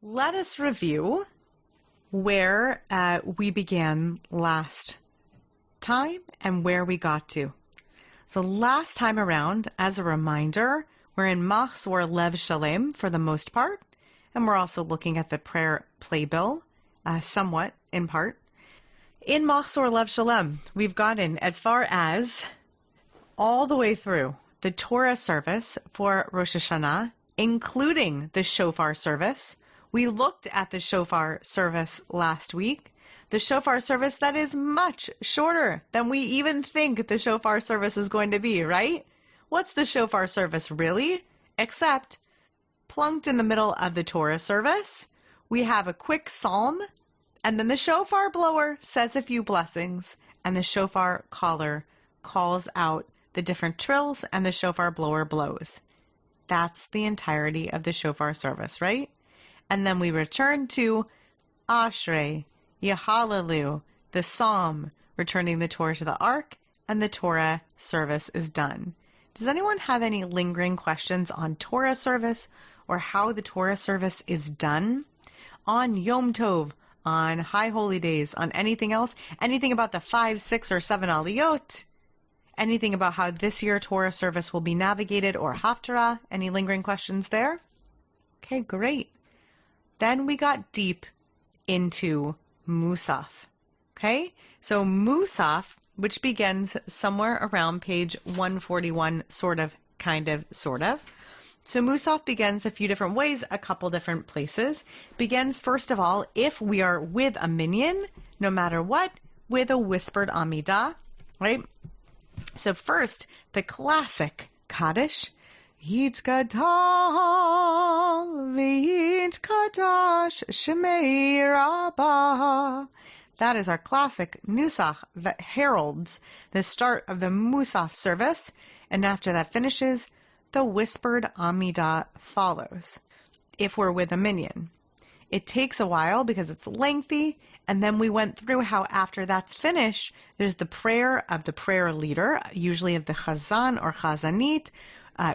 Let us review where we began last time and where we got to. So last time around, as a reminder, we're in Mahzor Lev Shalem for the most part, and we're also looking at the prayer Playbill, somewhat in part. In Mahzor Lev Shalem, we've gotten as far as all the way through the Torah service for Rosh Hashanah, including the shofar service. We looked at the shofar service last week, the shofar service that is much shorter than we even think the shofar service is going to be, right? What's the shofar service really? Except plunked in the middle of the Torah service, we have a quick psalm, and then the shofar blower says a few blessings, and the shofar caller calls out the different trills, and the shofar blower blows. That's the entirety of the shofar service, right? And then we return to Ashrei, Yahalelu, the psalm, returning the Torah to the ark, and the Torah service is done. Does anyone have any lingering questions on Torah service or how the Torah service is done? On Yom Tov, on High Holy Days, on anything else? Anything about the 5, 6, or 7 aliyot? Anything about how this year Torah service will be navigated or haftarah? Any lingering questions there? Okay, great. Then we got deep into Musaf. Okay, so Musaf, which begins somewhere around page 141, sort of, kind of, sort of. So Musaf begins a few different ways, a couple different places. Begins, first of all, if we are with a minyan, no matter what, with a whispered Amidah, right? So first, the classic Kaddish, Yitkadal v'yitkadash Shemei Rabbah. That is our classic nusach that heralds the start of the Musaf service, and after that finishes, the whispered Amidah follows, if we're with a minyan. It takes a while because it's lengthy, and then we went through how after that's finished, there's the prayer of the prayer leader, usually of the Chazan or Chazanit,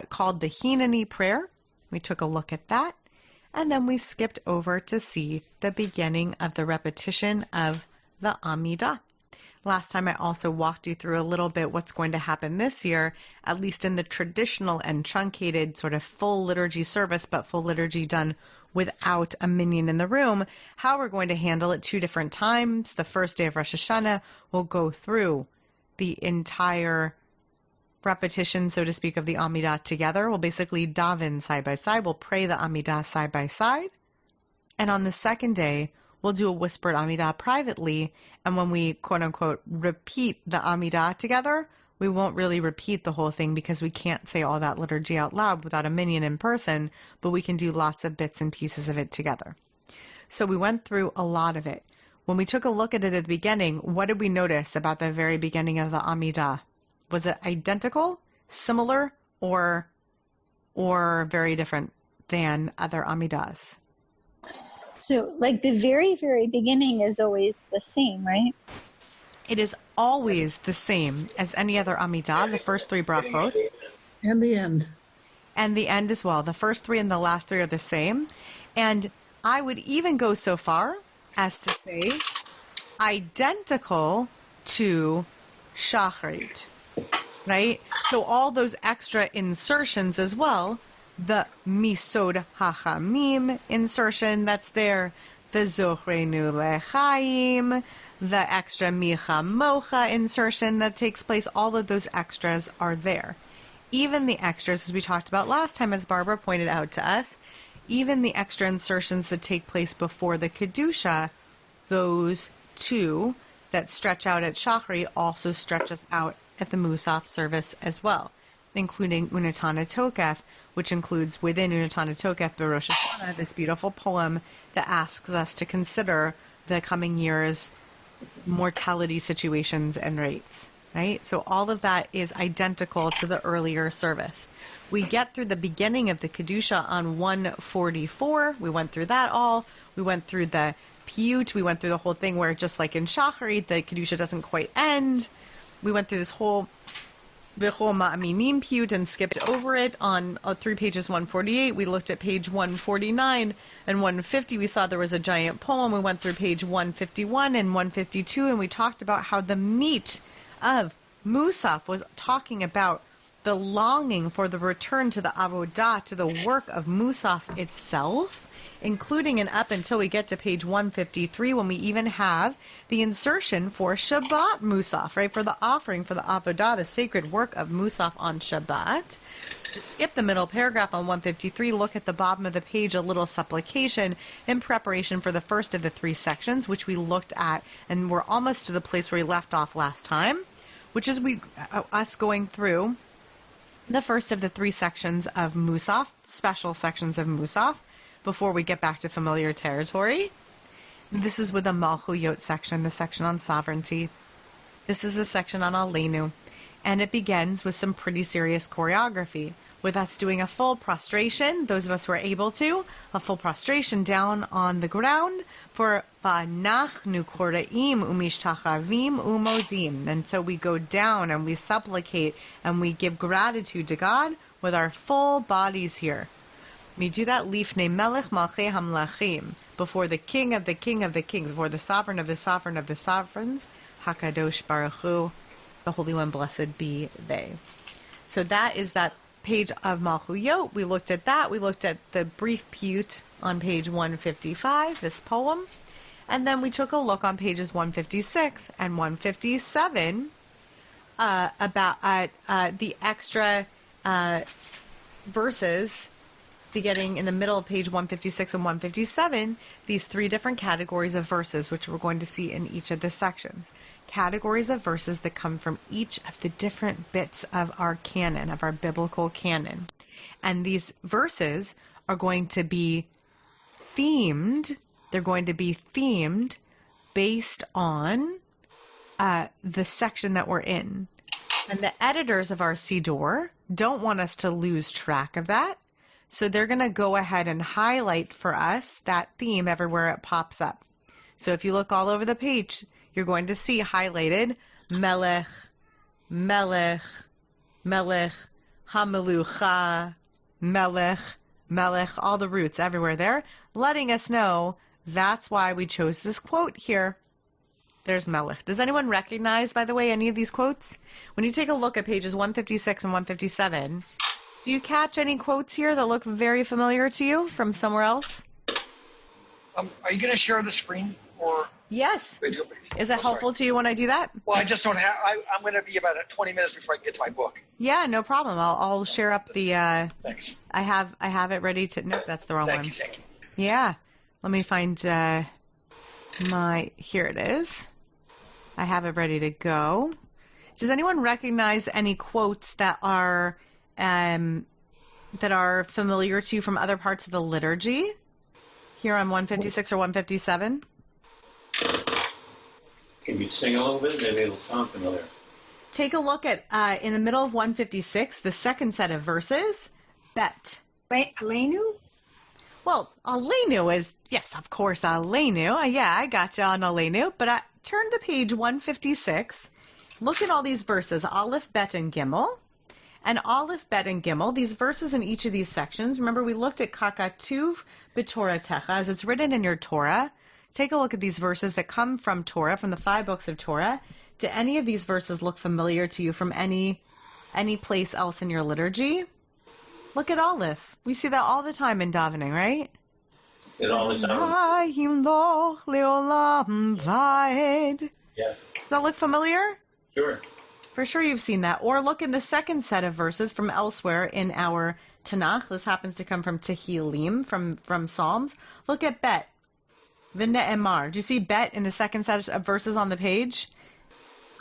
called the Hineni prayer. We took a look at that, and then we skipped over to see the beginning of the repetition of the Amidah. Last time I also walked you through a little bit what's going to happen this year, at least in the traditional and truncated sort of full liturgy service, but full liturgy done without a minyan in the room, how we're going to handle it 2 different times. The first day of Rosh Hashanah, we'll go through the entire repetition, so to speak, of the Amidah together. We'll basically daven side by side. We'll pray the Amidah side by side. And on the second day, we'll do a whispered Amidah privately. And when we, quote unquote, repeat the Amidah together, we won't really repeat the whole thing because we can't say all that liturgy out loud without a minyan in person, but we can do lots of bits and pieces of it together. So we went through a lot of it. When we took a look at it at the beginning, what did we notice about the very beginning of the Amidah? Was it identical, similar, or very different than other Amidahs? So, like the very, very beginning is always the same, right? It is always the same as any other Amidah, the first 3 brachot. And the end. And the end as well. The first 3 and the last 3 are the same. And I would even go so far as to say identical to Shacharit, right? So all those extra insertions as well, the Misod Hachamim insertion that's there, the Zochreinu Lechaim, the extra Micha Mocha insertion that takes place, all of those extras are there. Even the extras, as we talked about last time, as Barbara pointed out to us, even the extra insertions that take place before the Kedusha, those 2 that stretch out at Shachri also stretches out at the Musaf service as well, including Unatana Tokef, which includes within Unatana Tokef Berosh Hashanah, this beautiful poem that asks us to consider the coming year's mortality situations and rates, right? So all of that is identical to the earlier service. We get through the beginning of the Kedusha on 144. We went through that all. We went through the Piyut. We went through the whole thing where, just like in Shacharit, the Kedusha doesn't quite end. We went through this whole V'chol ma'aminim piyut, and skipped over it on through pages 148. We looked at page 149 and 150. We saw there was a giant poem. We went through page 151 and 152, and we talked about how the meat of Musaf was talking about the longing for the return to the avodah, to the work of Musaf itself, including and up until we get to page 153, when we even have the insertion for Shabbat Musaf, right? For the offering, for the avodah, the sacred work of Musaf on Shabbat. Skip the middle paragraph on 153, look at the bottom of the page, a little supplication in preparation for the first of the three sections, which we looked at, and we're almost to the place where we left off last time, which is us going through the first of the three sections of Musaf, special sections of Musaf, before we get back to familiar territory. This is with the Malchuyot section, the section on sovereignty. This is the section on Aleinu. And it begins with some pretty serious choreography, with us doing a full prostration, those of us who are able to, a full prostration down on the ground for V'anachnu kore'im umishtachavim umodim. And so we go down and we supplicate and we give gratitude to God with our full bodies here. We do that lifnei melech malchei hamlachim, before the king of the king of the kings, before the sovereign of the sovereign of the sovereigns, Hakadosh Baruch Hu, the Holy One, blessed be they. So that is that page of Malchuyot. We looked at that. We looked at the brief piyut on page 155, this poem. And then we took a look on pages 156 and 157 about the extra verses beginning in the middle of page 156 and 157, these three different categories of verses, which we're going to see in each of the sections. Categories of verses that come from each of the different bits of our canon, of our biblical canon. And these verses are going to be themed. They're going to be themed based on the section that we're in. And the editors of our Siddur don't want us to lose track of that. So they're going to go ahead and highlight for us that theme everywhere it pops up. So if you look all over the page, you're going to see highlighted Melech, Melech, Melech, Hamelucha, Melech, Melech, all the roots everywhere there, letting us know that's why we chose this quote here. There's Melech. Does anyone recognize, by the way, any of these quotes? When you take a look at pages 156 and 157, do you catch any quotes here that look very familiar to you from somewhere else? Are you going to share the screen or? Yes. Is it helpful to you when I do that? Well, I just don't have. I'm going to be about 20 minutes before I can get to my book. Yeah, no problem. I'll share up the. Thanks. I have it ready to. Nope, that's the wrong one. Thank you. Yeah, let me find my. Here it is. I have it ready to go. Does anyone recognize any quotes that are familiar to you from other parts of the liturgy? Here on 156 or 157? Can you sing a little bit? Maybe it'll sound familiar. Take a look at, in the middle of 156, the second set of verses, Bet. Wait, Aleinu? Well, Aleinu is, yes, of course, Aleinu. Yeah, I got you on Aleinu. But turn to page 156. Look at all these verses, Aleph, Bet, and Gimel. And Aleph, Bet, and Gimel, these verses in each of these sections. Remember, we looked at Kakatuv B'Toratecha, as it's written in your Torah. Take a look at these verses that come from Torah, from the 5 books of Torah. Do any of these verses look familiar to you from any place else in your liturgy? Look at Aleph. We see that all the time in davening, right? All the time. Yeah. Does that look familiar? Sure. For sure you've seen that. Or look in the second set of verses from elsewhere in our Tanakh. This happens to come from Tehillim, from Psalms. Look at Bet. V'ne'emar. Do you see Bet in the second set of verses on the page?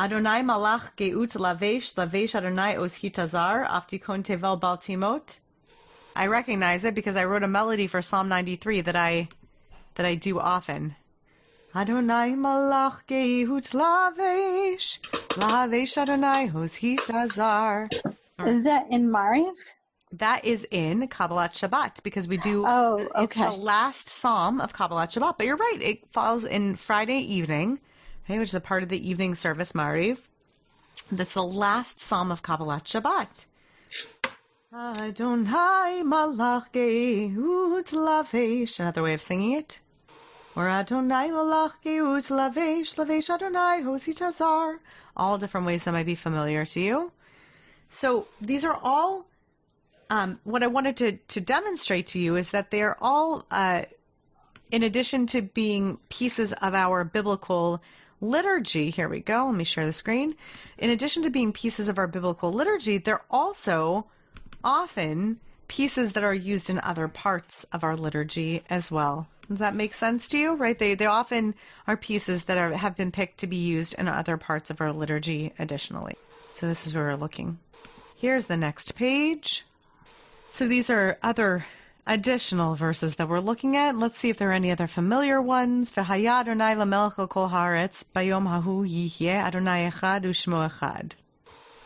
Adonai malach geut lavesh Adonai os hitazar aftikon tevel baltimot. I recognize it because I wrote a melody for Psalm 93 that I do often. Adonai malach geut lavesh Adonai os hitazar. Is that in Mariv? That is in Kabbalat Shabbat because we do. Oh, okay. It's the last psalm of Kabbalat Shabbat. But you're right; it falls in Friday evening, okay, which is a part of the evening service, Mariv. That's the last psalm of Kabbalat Shabbat. Adonai malach geut lavesh. Another way of singing it. Or Adonai malach geut lavesh, lavesh Adonai hosit hazar. All different ways that might be familiar to you. So these are all, what I wanted to demonstrate to you is that they are all, in addition to being pieces of our biblical liturgy, here we go, let me share the screen. In addition to being pieces of our biblical liturgy, they're also often pieces that are used in other parts of our liturgy as well. Does that make sense to you? Right? They often are pieces that have been picked to be used in other parts of our liturgy additionally. So this is where we're looking. Here's the next page. So these are other additional verses that we're looking at. Let's see if there are any other familiar ones. V'haya Adonai lamelech kol haaretz bayom hahu yihyeh Adonai echad u'shmo echad.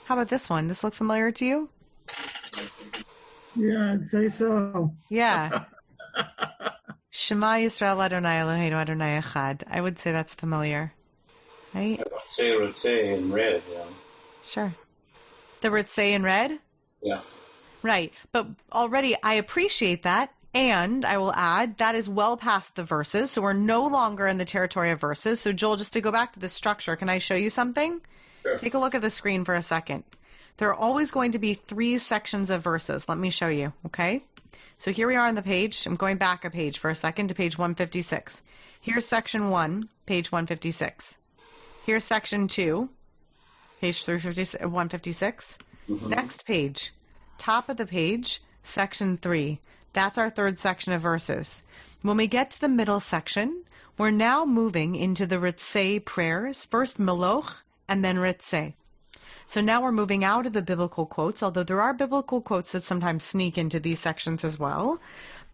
How about this one? This look familiar to you? Yeah, I'd say so. Yeah. Shema Yisrael Adonai Eloheinu Adonai echad. I would say that's familiar. Right? I would say in red, yeah. Sure. The Ritzei in red? Yeah. Right. But already I appreciate that. And I will add that is well past the verses. So we're no longer in the territory of verses. So Joel, just to go back to the structure, can I show you something? Sure. Take a look at the screen for a second. There are always going to be 3 sections of verses. Let me show you. Okay. So here we are on the page. I'm going back a page for a second to page 156. Here's section 1, page 156. Here's section 2, page 156. Mm-hmm. Next page, top of the page, section 3. That's our third section of verses. When we get to the middle section, we're now moving into the Ritzei prayers, first Meloch and then Ritzei. So now we're moving out of the biblical quotes, although there are biblical quotes that sometimes sneak into these sections as well.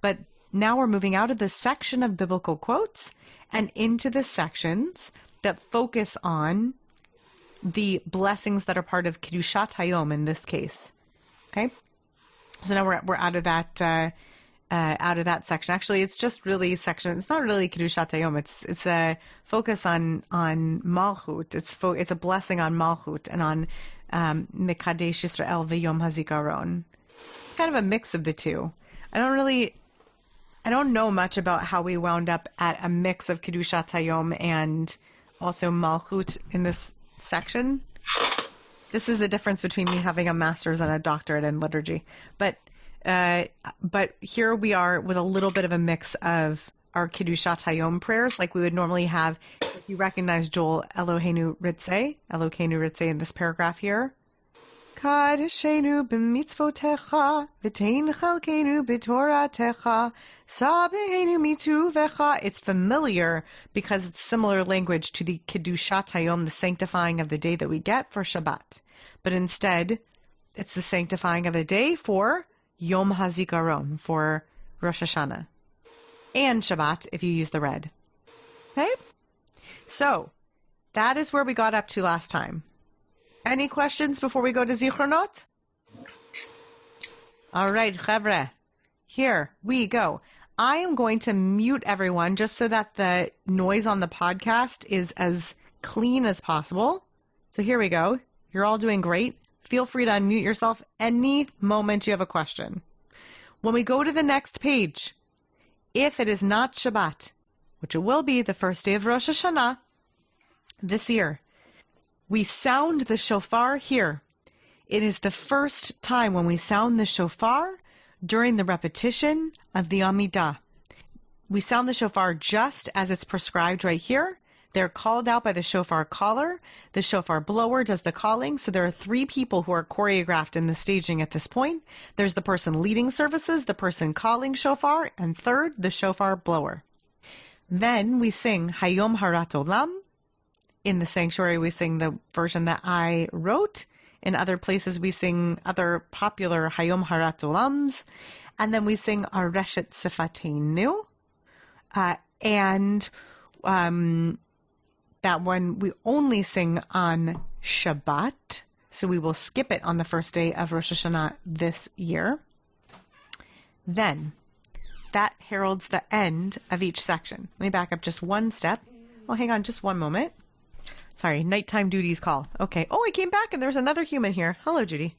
But now we're moving out of the section of biblical quotes and into the sections that focus on the blessings that are part of Kiddushat Hayom in this case. Okay? So now we're out of that section. Actually, it's just really section. It's not really Kiddushat Hayom. It's a focus on Malchut. It's a blessing on Malchut and on Mekadesh Yisrael v'Yom HaZikaron. It's kind of a mix of the two. I don't know much about how we wound up at a mix of Kiddushat Hayom and also Malchut in this section. This is the difference between me having a master's and a doctorate in liturgy. But here we are with a little bit of a mix of our Kiddushat Hayom prayers, like we would normally have if you recognize Joel Eloheinu Ritzei in this paragraph here. Kadeshenu b'mitzvotecha, v'tein chalkeinu b'toratecha, sabeinu mituvecha. It's familiar because it's similar language to the Kiddushat Hayom, the sanctifying of the day that we get for Shabbat. But instead, it's the sanctifying of the day for Yom HaZikaron, for Rosh Hashanah. And Shabbat, if you use the red. Okay? So, that is where we got up to last time. Any questions before we go to Zichronot? All right, Chevre. Here we go. I am going to mute everyone just so that the noise on the podcast is as clean as possible. So here we go. You're all doing great. Feel free to unmute yourself any moment you have a question. When we go to the next page, if it is not Shabbat, which it will be the first day of Rosh Hashanah this year, we sound the shofar here. It is the first time when we sound the shofar during the repetition of the Amidah. We sound the shofar just as it's prescribed right here. They're called out by the shofar caller. The shofar blower does the calling. So there are 3 people who are choreographed in the staging at this point. There's the person leading services, the person calling shofar, and third, the shofar blower. Then we sing Hayom Harat Olam. In the sanctuary, we sing the version that I wrote. In other places, we sing other popular Hayom Harat Olams. And then we sing Ar Reshet Sifateinu. And that one we only sing on Shabbat. So we will skip it on the first day of Rosh Hashanah this year. Then that heralds the end of each section. Let me back up just one step. Well, hang on just one moment. Sorry, nighttime duties call. Okay. Oh, I came back and there's another human here. Hello, Judy.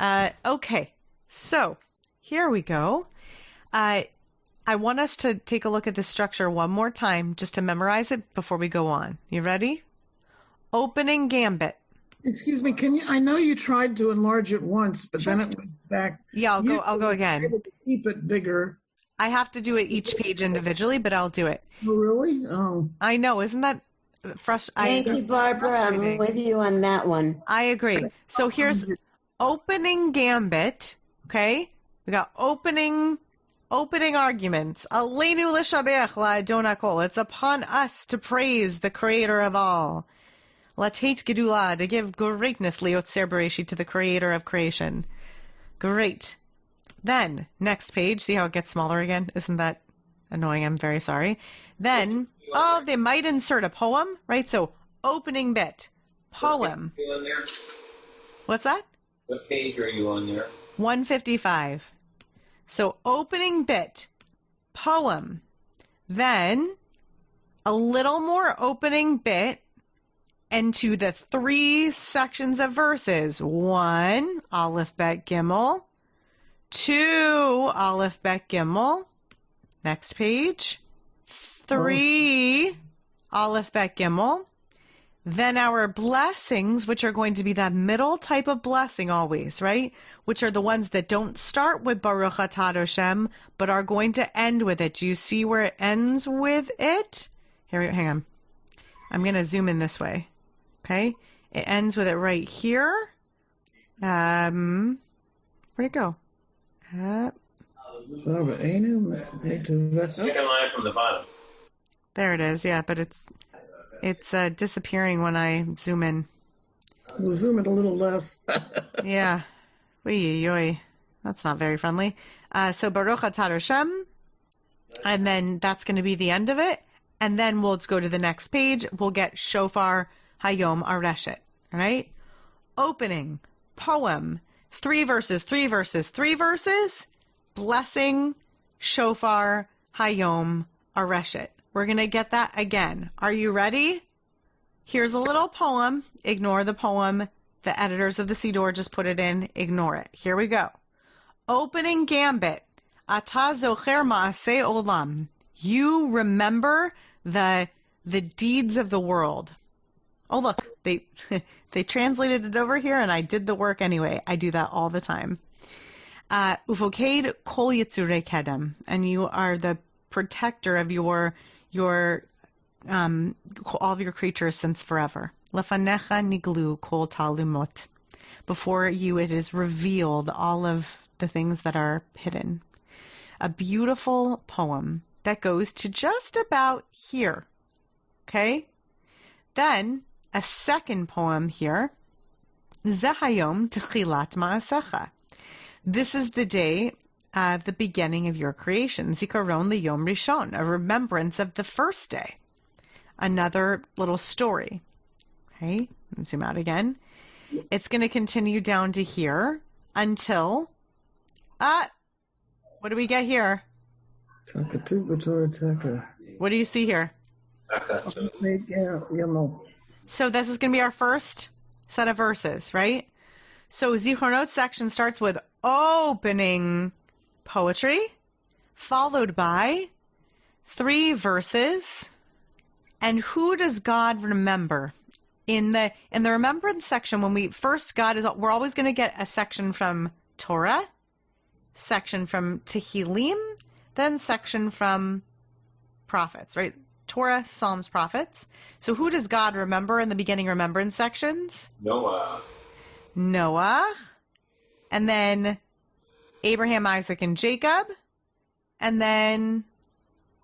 Okay. So here we go. I want us to take a look at this structure one more time just to memorize it before we go on. You ready? Opening gambit. Excuse me, can you? I know you tried to enlarge it once, but then it went back. Yeah, I'll go again. Able to keep it bigger. I have to do it each page individually, but I'll do it. Oh, really? Oh. I know. Isn't that Thank you, Barbara. I'm with you on that one. I agree. So here's opening gambit. Okay. We got opening arguments. Aleinu l'shabech la'adon hakol. It's upon us to praise the creator of all. Latate gedula, to give greatness liotzer bereshit, to the creator of creation. Great. Then, next page. See how it gets smaller again? Isn't that annoying? I'm very sorry. Then, they might insert a poem, right? So, opening bit. Poem. Are you on there? What's that? What page are you on there? 155. So, opening bit. Poem. Then, a little more opening bit into the 3 sections of verses. 1, Aleph Bet Gimel. 2, Aleph Bet Gimel. Next page. 3, Aleph Bet Gimel. Then our blessings, which are going to be that middle type of blessing always, right? Which are the ones that don't start with Baruch Atah Hashem, but are going to end with it. Do you see where it ends with it? Here, hang on. I'm going to zoom in this way. Okay? It ends with it right here. Where'd it go? Second line from the bottom. There it is. Yeah, but it's disappearing when I zoom in. We'll zoom it a little less. Yeah. Oy. That's not very friendly. So Baruch Atah Hashem, and then that's going to be the end of it. And then we'll go to the next page. We'll get Shofar Hayom Areshet. All right? Opening, poem, 3 verses, 3 verses, 3 verses, blessing, Shofar Hayom Areshet. We're going to get that again. Are you ready? Here's a little poem. Ignore the poem. The editors of the Siddur just put it in. Ignore it. Here we go. Opening gambit. Ata zocher ma'aseh olam. You remember the deeds of the world. Oh, look, they translated it over here, and I did the work anyway. I do that all the time. Uvoked kol yitzurei kedem, and you are the protector of your all of your creatures since forever. Lefanecha niglu kol talumot. Before you, it is revealed all of the things that are hidden. A beautiful poem that goes to just about here. Okay? Then, a second poem here. Zehayom techilat ma'asecha. This is the day of the beginning of your creation. Zikaron liyom rishon, a remembrance of the first day. Another little story. Okay, zoom out again. It's going to continue down to here until, what do we get here? What do you see here? So this is going to be our first set of verses, right? So Zichronot section starts with opening poetry, followed by 3 verses. And who does God remember? In the remembrance section, when we're always going to get a section from Torah, section from Tehillim, then section from prophets, right? Torah, Psalms, prophets. So who does God remember in the beginning remembrance sections? Noah. And then Abraham, Isaac, and Jacob. And then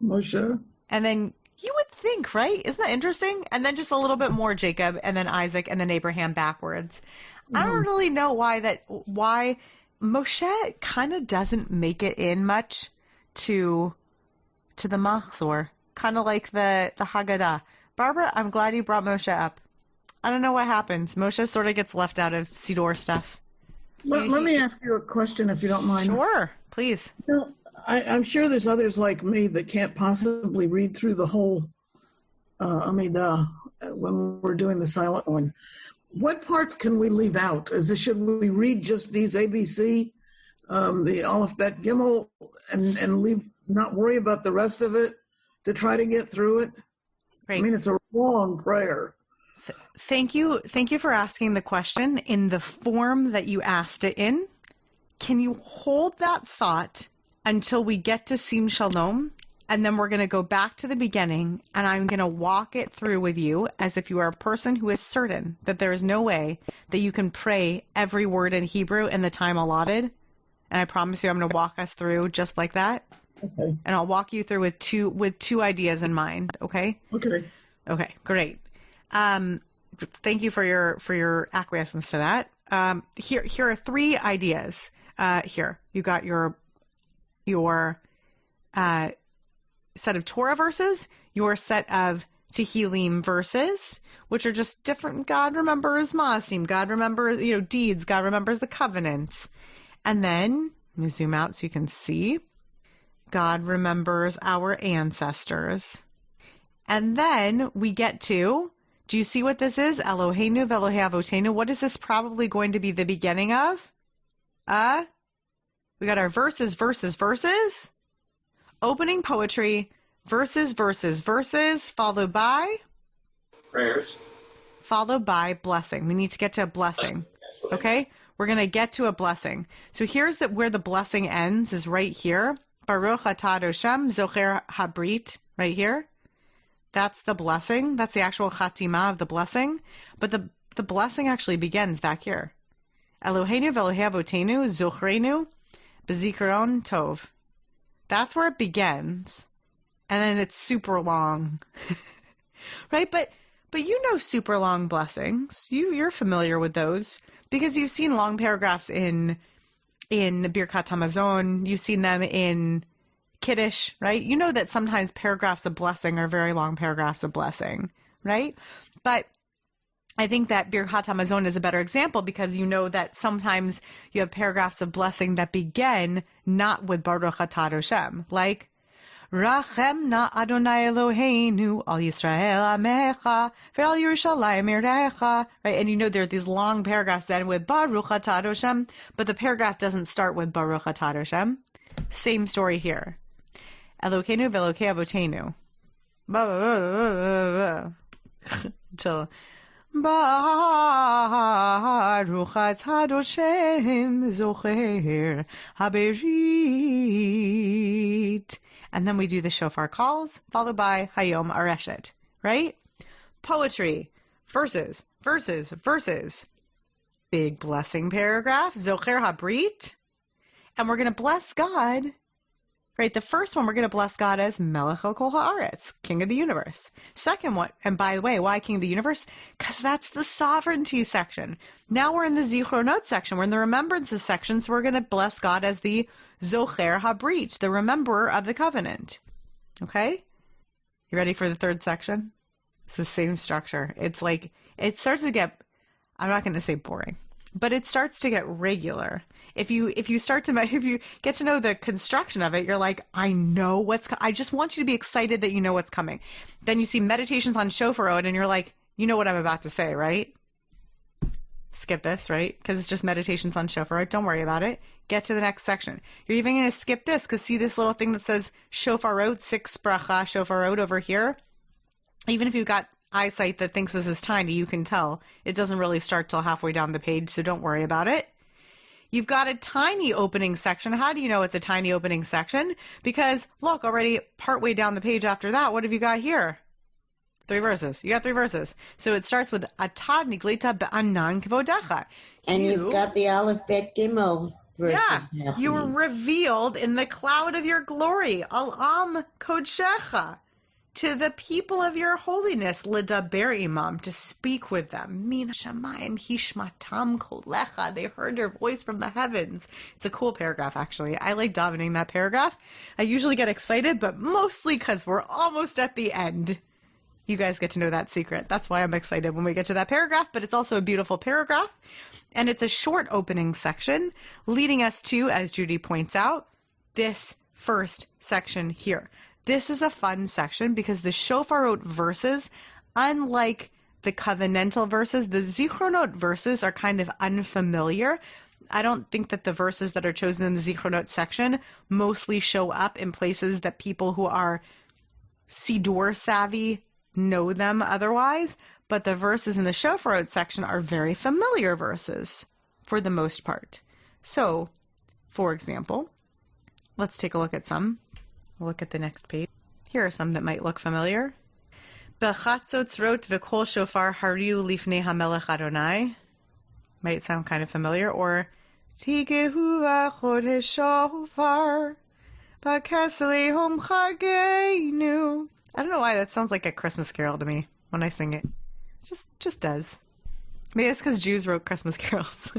Moshe. And then you would think, right? Isn't that interesting? And then just a little bit more Jacob, and then Isaac, and then Abraham backwards. I don't really know why Moshe kind of doesn't make it in much to the Mahzor, kind of like the Haggadah. Barbara, I'm glad you brought Moshe up. I don't know what happens. Moshe sort of gets left out of Siddur stuff. Let me ask you a question, if you don't mind. Sure, please. I'm sure there's others like me that can't possibly read through the whole Amidah when we're doing the silent one. What parts can we leave out? Should we read just these ABC, the Aleph, Bet, Gimel, and leave, not worry about the rest of it to try to get through it? Right. I mean, it's a long prayer. Thank you for asking the question in the form that you asked it in. Can you hold that thought until we get to Sim Shalom? And then we're going to go back to the beginning, and I'm going to walk it through with you as if you are a person who is certain that there is no way that you can pray every word in Hebrew in the time allotted. And I promise you I'm going to walk us through just like that. Okay. And I'll walk you through with two ideas in mind, okay? Okay. Okay, great. Thank you for your acquiescence to that. Here are 3 ideas. Here, you got your set of Torah verses, your set of Tehillim verses, which are just different. God remembers Maasim, God remembers, deeds, God remembers the covenants. And then, let me zoom out so you can see, God remembers our ancestors. And then we get to, do you see what this is? Eloheinu v'Elohei Avotenu. What is this probably going to be the beginning of? We got our verses, opening poetry, verses, followed by? Prayers. Followed by blessing. We need to get to a blessing. Okay? We're going to get to a blessing. So here's where the blessing ends, is right here. Baruch atah Hashem zocher habrit, right here. That's the blessing. That's the actual chatima of the blessing. But the blessing actually begins back here. Eloheinu v'Elohei Avotenu zochrenu b'zikaron tov. That's where it begins. And then it's super long. Right? But super long blessings. You're familiar with those because you've seen long paragraphs in Birkat Hamazon. You've seen them in Kiddush, right? You know that sometimes paragraphs of blessing are very long paragraphs of blessing, right? But I think that Birkat Hamazon is a better example because you know that sometimes you have paragraphs of blessing that begin not with Baruch atah Hashem, like Rachem na Adonai Eloheinu al Yisrael amecha ve'al Yerushalayim irecha, right? And you know there are these long paragraphs that end with Baruch atah Hashem, but the paragraph doesn't start with Baruch atah Hashem. Same story here. Elokeinu v'Elokei Avotenu. Until Baruch atah Hashem zocher haberit. And then we do the shofar calls, followed by Hayom Areshet, right? Poetry, verses. Big blessing paragraph, Zocher Habrit. And we're going to bless God, right? The first one, we're going to bless God as Melech El Kol Haaretz, King of the Universe. Second one, and by the way, why King of the Universe? Because that's the sovereignty section. Now we're in the Zichronot section. We're in the remembrances section, so we're going to bless God as the Zocher Habrit, the rememberer of the covenant. Okay? You ready for the third section? It's the same structure. It's like, it starts to get, I'm not going to say boring, but it starts to get regular. If you get to know the construction of it, you're like, I know I just want you to be excited that you know what's coming. Then you see meditations on Shofarot and you're like, you know what I'm about to say, right? Skip this, right? Because it's just meditations on Shofarot. Don't worry about it. Get to the next section. You're even going to skip this because see this little thing that says Shofarot, 6 bracha Shofarot over here? Even if you've got eyesight that thinks this is tiny, you can tell it doesn't really start till halfway down the page, so don't worry about it. You've got a tiny opening section. How do you know it's a tiny opening section? Because look, already partway down the page after that, what have you got here? 3 verses. You got 3 verses. So it starts with Atad Niglita Be'anan Kvodecha. And you've got the Aleph Bet Gimel verses. Yeah, you were revealed in the cloud of your glory. Al-Am Kodshecha. To the people of your holiness, Lidaber Imam, to speak with them. Min Shamayim Hishmatam Kolecha. They heard your voice from the heavens. It's a cool paragraph, actually. I like davening that paragraph. I usually get excited, but mostly because we're almost at the end. You guys get to know that secret. That's why I'm excited when we get to that paragraph, but it's also a beautiful paragraph. And it's a short opening section leading us to, as Judy points out, this first section here. This is a fun section because the Shofarot verses, unlike the covenantal verses. The Zichronot verses are kind of unfamiliar. I don't think that the verses that are chosen in the Zichronot section mostly show up in places that people who are Siddur savvy know them otherwise, but the verses in the Shofarot section are very familiar verses for the most part. So, for example, let's take a look at some. We'll look at the next page. Here are some that might look familiar. B'chatzotzrot v'kol shofar hariu lifnei hamelech Adonai. Might sound kind of familiar. Or Tigehu v'chod shofar b'kesel hom chageinu. I don't know why that sounds like a Christmas carol to me when I sing it. Just does. Maybe it's because Jews wrote Christmas carols.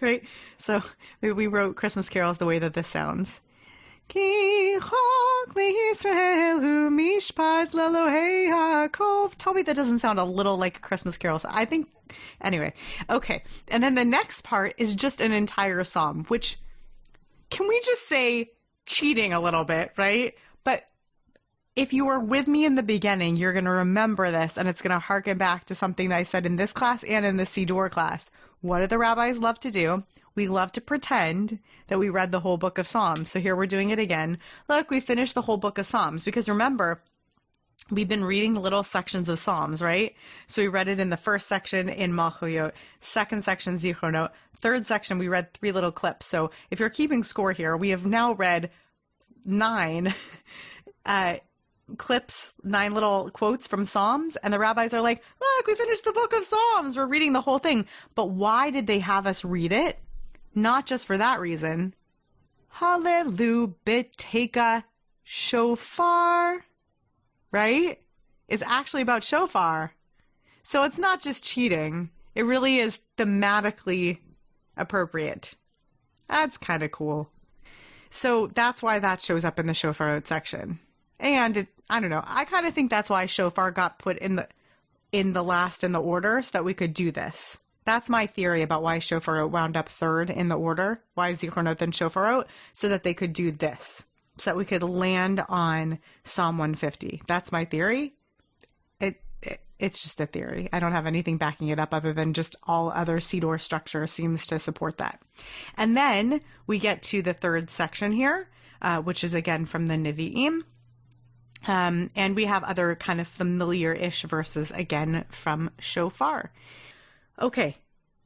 Right? So maybe we wrote Christmas carols the way that this sounds. Tell me that doesn't sound a little like a Christmas carol. So I think, anyway. Okay. And then the next part is just an entire psalm, which, can we just say cheating a little bit, right? But if you were with me in the beginning, you're going to remember this, and it's going to harken back to something that I said in this class and in the Siddur class. What do the rabbis love to do? We love to pretend that we read the whole book of Psalms. So here we're doing it again. Look, we finished the whole book of Psalms, because remember, we've been reading little sections of Psalms, right? So we read it in the first section in Malchuyot, second section Zichronot, third section we read 3 little clips. So if you're keeping score here, we have now read 9 clips, 9 little quotes from Psalms, and the rabbis are like, look, we finished the book of Psalms. We're reading the whole thing. But why did they have us read it? Not just for that reason. Hallelu beteka shofar, right? It's actually about shofar. So it's not just cheating. It really is thematically appropriate. That's kind of cool. So that's why that shows up in the shofarot section. And I don't know. I kind of think that's why shofar got put in the last in the order, so that we could do this. That's my theory about why shofarot wound up third in the order. Why Zichronot then shofarot? So that they could do this. So that we could land on Psalm 150. That's my theory. It's just a theory. I don't have anything backing it up other than just all other Siddur structure seems to support that. And then we get to the third section here, which is again from the Nevi'im. And we have other kind of familiar-ish verses again from Shofar. Okay,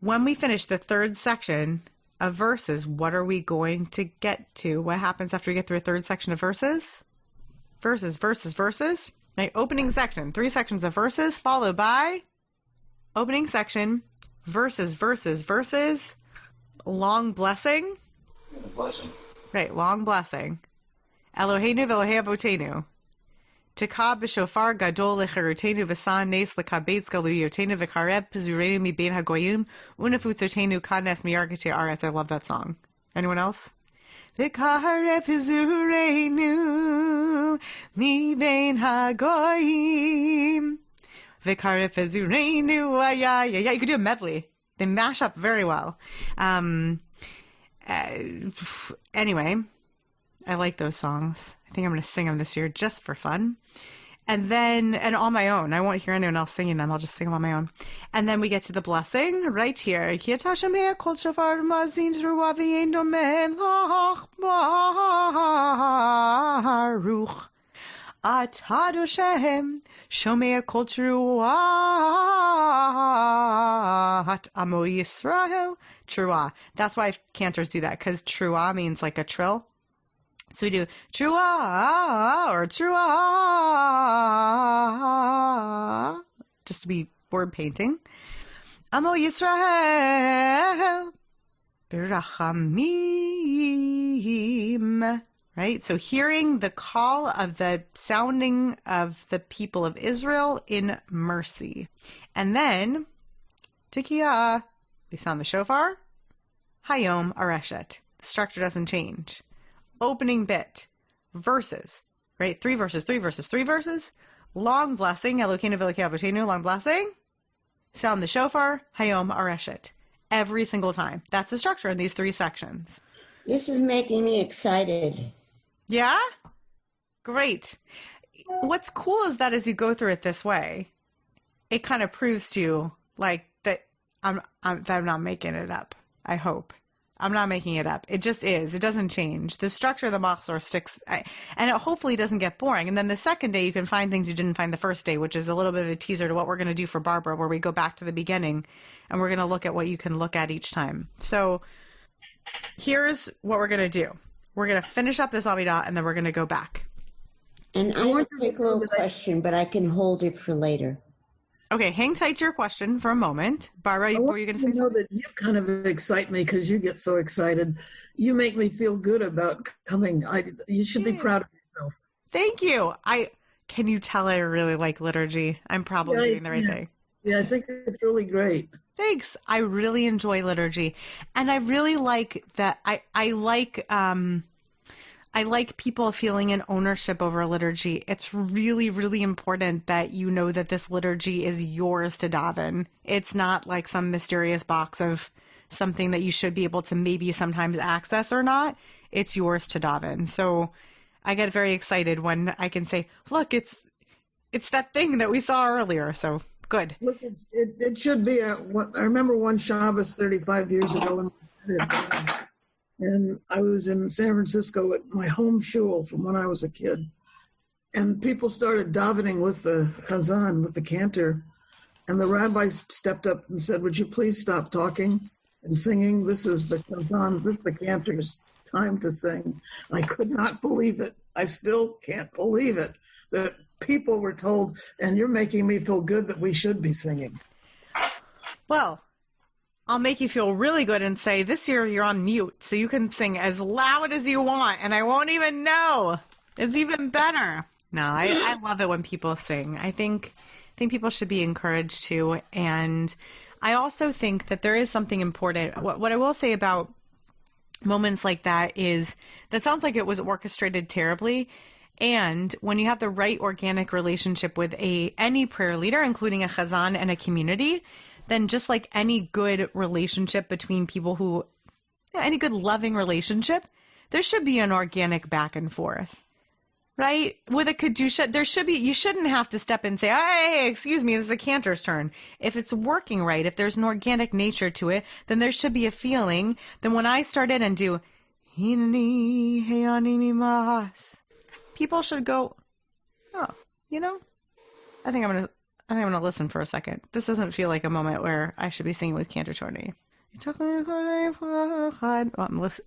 when we finish the third section of verses, what are we going to get to? What happens after we get through a third section of verses? Verses. Right, opening section, 3 sections of verses, followed by opening section, verses, long blessing. Blessing. Right, long blessing. Eloheinu v'Elohei avotenu. Tekab b'shofar gadol lecherutenu v'san nes lekabetz galuyotenu v'kareb pizurenu mibein hagoyim unefutzotenu kanes miyarkete aretz. I love that song. Anyone else? V'kareb pizurenu mibein hagoyim v'kareb pizurenu. Yeah. You could do a medley. They mash up very well. Anyway, I like those songs. I think I'm going to sing them this year just for fun. And on my own. I won't hear anyone else singing them. I'll just sing them on my own. And then we get to the blessing right here. Atad Hashem, Shomea Kol Truat, Amo Yisrael, Trua. That's why cantors do that, because Trua means like a trill. So we do Trua or Trua, just to be word painting. Amo Yisrael, Birachamim. Right? So hearing the call of the sounding of the people of Israel in mercy. And then, Tikiyah, we sound the shofar. Hayom Areshet. The structure doesn't change. Opening bit. Verses. Right? 3 verses. Long blessing. Elokeinu v'Elohei avotenu. Long blessing. Sound the shofar. Hayom Areshet. Every single time. That's the structure in these 3 sections. This is making me excited. Yeah? Great. What's cool is that as you go through it this way, it kind of proves to you like that that I'm not making it up. I hope. I'm not making it up. It just is. It doesn't change. The structure of the Mahzor sticks, and it hopefully doesn't get boring. And then the second day, you can find things you didn't find the first day, which is a little bit of a teaser to what we're going to do for Barbara, where we go back to the beginning, and we're going to look at what you can look at each time. So here's what we're going to do. We're going to finish up this Amidah, and then we're going to go back. And I have a quick little question, but I can hold it for later. Okay, hang tight to your question for a moment. Barbara, were you going to say something? That you kind of excite me because you get so excited. You make me feel good about coming. You should be proud of yourself. Thank you. Can you tell I really like liturgy? I'm probably doing the right thing. Yeah, I think it's really great. Thanks. I really enjoy liturgy. And I really like that. I like people feeling an ownership over liturgy. It's really, really important that you know that this liturgy is yours to daven. It's not like some mysterious box of something that you should be able to maybe sometimes access or not. It's yours to daven. So I get very excited when I can say, look, it's that thing that we saw earlier. So good. Look, it should be. I remember one Shabbos 35 years ago and I was in San Francisco at my home shul from when I was a kid. And people started davening with the chazan, with the cantor. And the rabbi stepped up and said, would you please stop talking and singing? This is the chazan's, this is the cantor's time to sing. I could not believe it. I still can't believe it. That people were told, and you're making me feel good that we should be singing. Well, I'll make you feel really good and say, this year you're on mute, so you can sing as loud as you want, and I won't even know. It's even better. No, I love it when people sing. I think people should be encouraged to, and I also think that there is something important. What I will say about moments like that is, that sounds like it was orchestrated terribly, and when you have the right organic relationship with any prayer leader, including a chazan and a community, then just like any good relationship between people any good loving relationship, there should be an organic back and forth, right? With a kedusha, you shouldn't have to step in and say, hey, excuse me, this is a cantor's turn. If it's working right, if there's an organic nature to it, then there should be a feeling. Then when I start in and do, Hineni heyani mimas, people should go, oh, I think I'm going to listen for a second. This doesn't feel like a moment where I should be singing with Cantor Hillary. Well,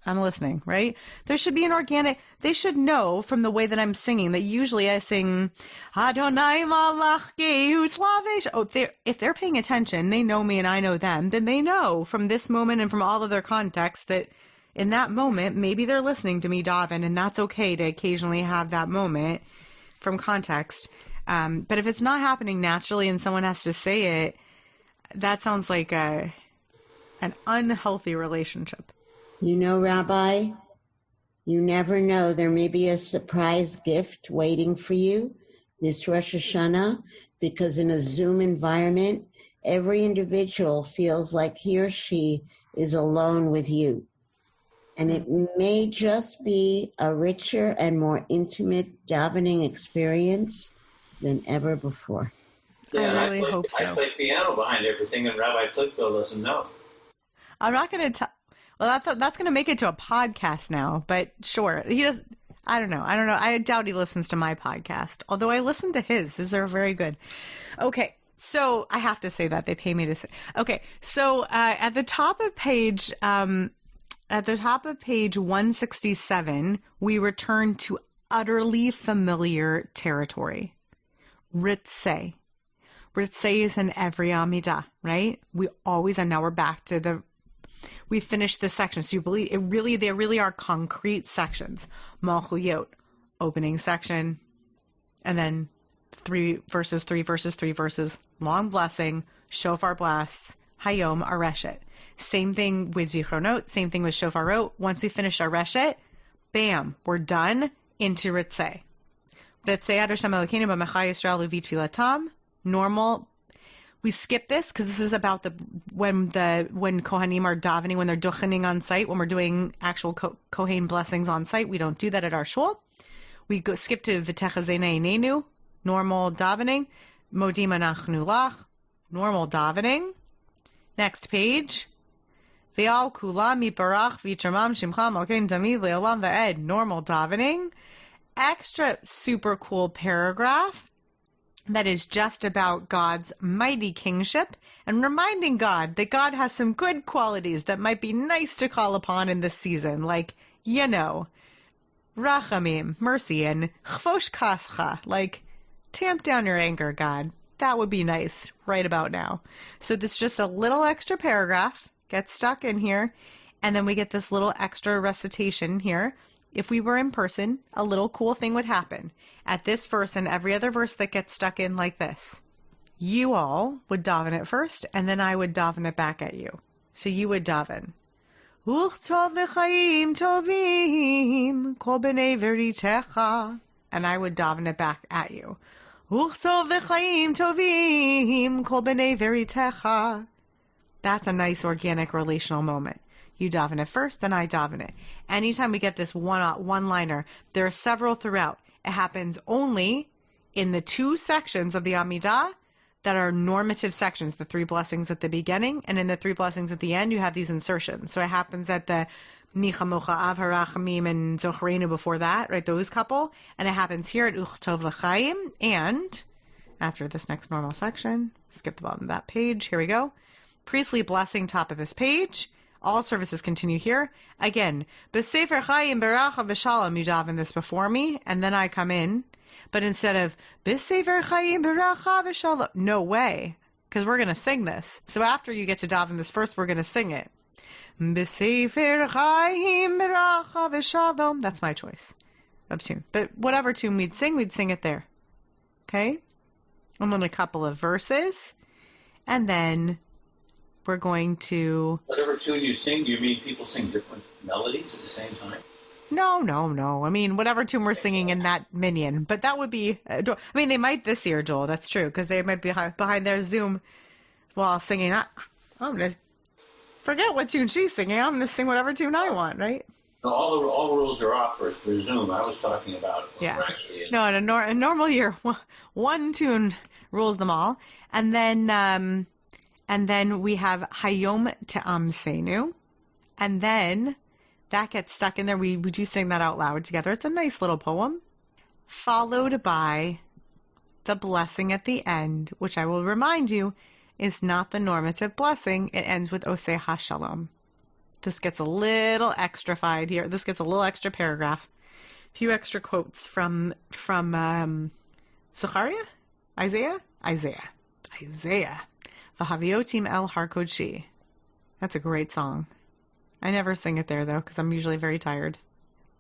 I'm listening, right? There should be an organic, they should know from the way that I'm singing that usually I sing, Adonai Malach Geut. Oh, if they're paying attention, they know me and I know them, then they know from this moment and from all of their contexts that in that moment, maybe they're listening to me daven, and that's okay to occasionally have that moment from context. But if it's not happening naturally and someone has to say it, that sounds like an unhealthy relationship. Rabbi, you never know. There may be a surprise gift waiting for you this Rosh Hashanah, because in a Zoom environment, every individual feels like he or she is alone with you. And it may just be a richer and more intimate davening experience than ever before. Yeah, I really hope so. I play piano behind everything, and Rabbi Playbill doesn't know. I'm not going to well, that's going to make it to a podcast now, but sure. He does. I don't know. I doubt he listens to my podcast, although I listen to his. His are very good. Okay. So I have to say that they pay me to say. Okay. So at the top of page 167, we return to utterly familiar territory. Ritzeh. Ritzeh is in every Amidah, right? We always, and now we're back to we finished this section. So you believe they really are concrete sections. Malchuyot, opening section, and then 3 verses, long blessing, shofar blasts, hayom, areshet. Same thing with zichronot, same thing with shofarot. Once we finish areshet, bam, we're done into Ritzeh. Normal. We skip this because this is about when Kohanim are davening, when they're duchening on site, when we're doing actual Kohen blessings on site. We don't do that at our shul. We skip to V'techazene nenu, normal davening. Modim anachnu lach, normal davening. Next page. Ve'al kulam yiparach v'yitramam shimcha malkein tamid le'olam va'ed. Normal davening. Extra super cool paragraph that is just about God's mighty kingship and reminding God that God has some good qualities that might be nice to call upon in this season, like, rachamim, mercy, and chvosh kascha, like, tamp down your anger, God. That would be nice right about now. So this is just a little extra paragraph, gets stuck in here, and then we get this little extra recitation here. If we were in person, a little cool thing would happen. At this verse and every other verse that gets stuck in like this, you all would daven it first, and then I would daven it back at you. So you would daven. Uchtov l'chaim tovim kol b'nei veritecha. And I would daven it back at you. Uchtov l'chaim tovim kol b'nei veritecha. That's a nice organic relational moment. You daven it first, then I daven it. Anytime we get this one-liner, there are several throughout. It happens only in the two sections of the Amidah that are normative sections, the three blessings at the beginning, and in the three blessings at the end, you have these insertions. So it happens at the Micha Mocha Av Harachamim and Zochreinu before that, right, those couple. And it happens here at Uchtov L'chaim. And after this next normal section, skip the bottom of that page. Here we go. Priestly blessing, top of this page. All services continue here. Again, B'Sefer Chaim Beracha V'Shalom, you daven this before me, and then I come in. But instead of B'Sefer Chaim Beracha V'Shalom, no way, because we're going to sing this. So after you get to daven this first, we're going to sing it. B'Sefer Chaim Beracha V'Shalom. That's my choice of tune. But whatever tune we'd sing it there. Okay? And then a couple of verses. And then we're going to... Whatever tune you sing, do you mean people sing different melodies at the same time? No. I mean, whatever tune we're singing in that minyan. But that would be... I mean, they might this year, Joel. That's true. Because they might be behind their Zoom while singing. I'm going to forget what tune she's singing. I'm going to sing whatever tune I want, right? No, all the rules are off for Zoom. I was talking about when we're actually in. No, in a normal year, one tune rules them all. And then we have Hayom Te'amsenu. And then that gets stuck in there. We do sing that out loud together. It's a nice little poem. Followed by the blessing at the end, which I will remind you is not the normative blessing. It ends with Oseh HaShalom. This gets a little extrified here. This gets a little extra paragraph. A few extra quotes from Zechariah? Isaiah. V'haviotim el har kodshi. That's a great song. I never sing it there, though, because I'm usually very tired.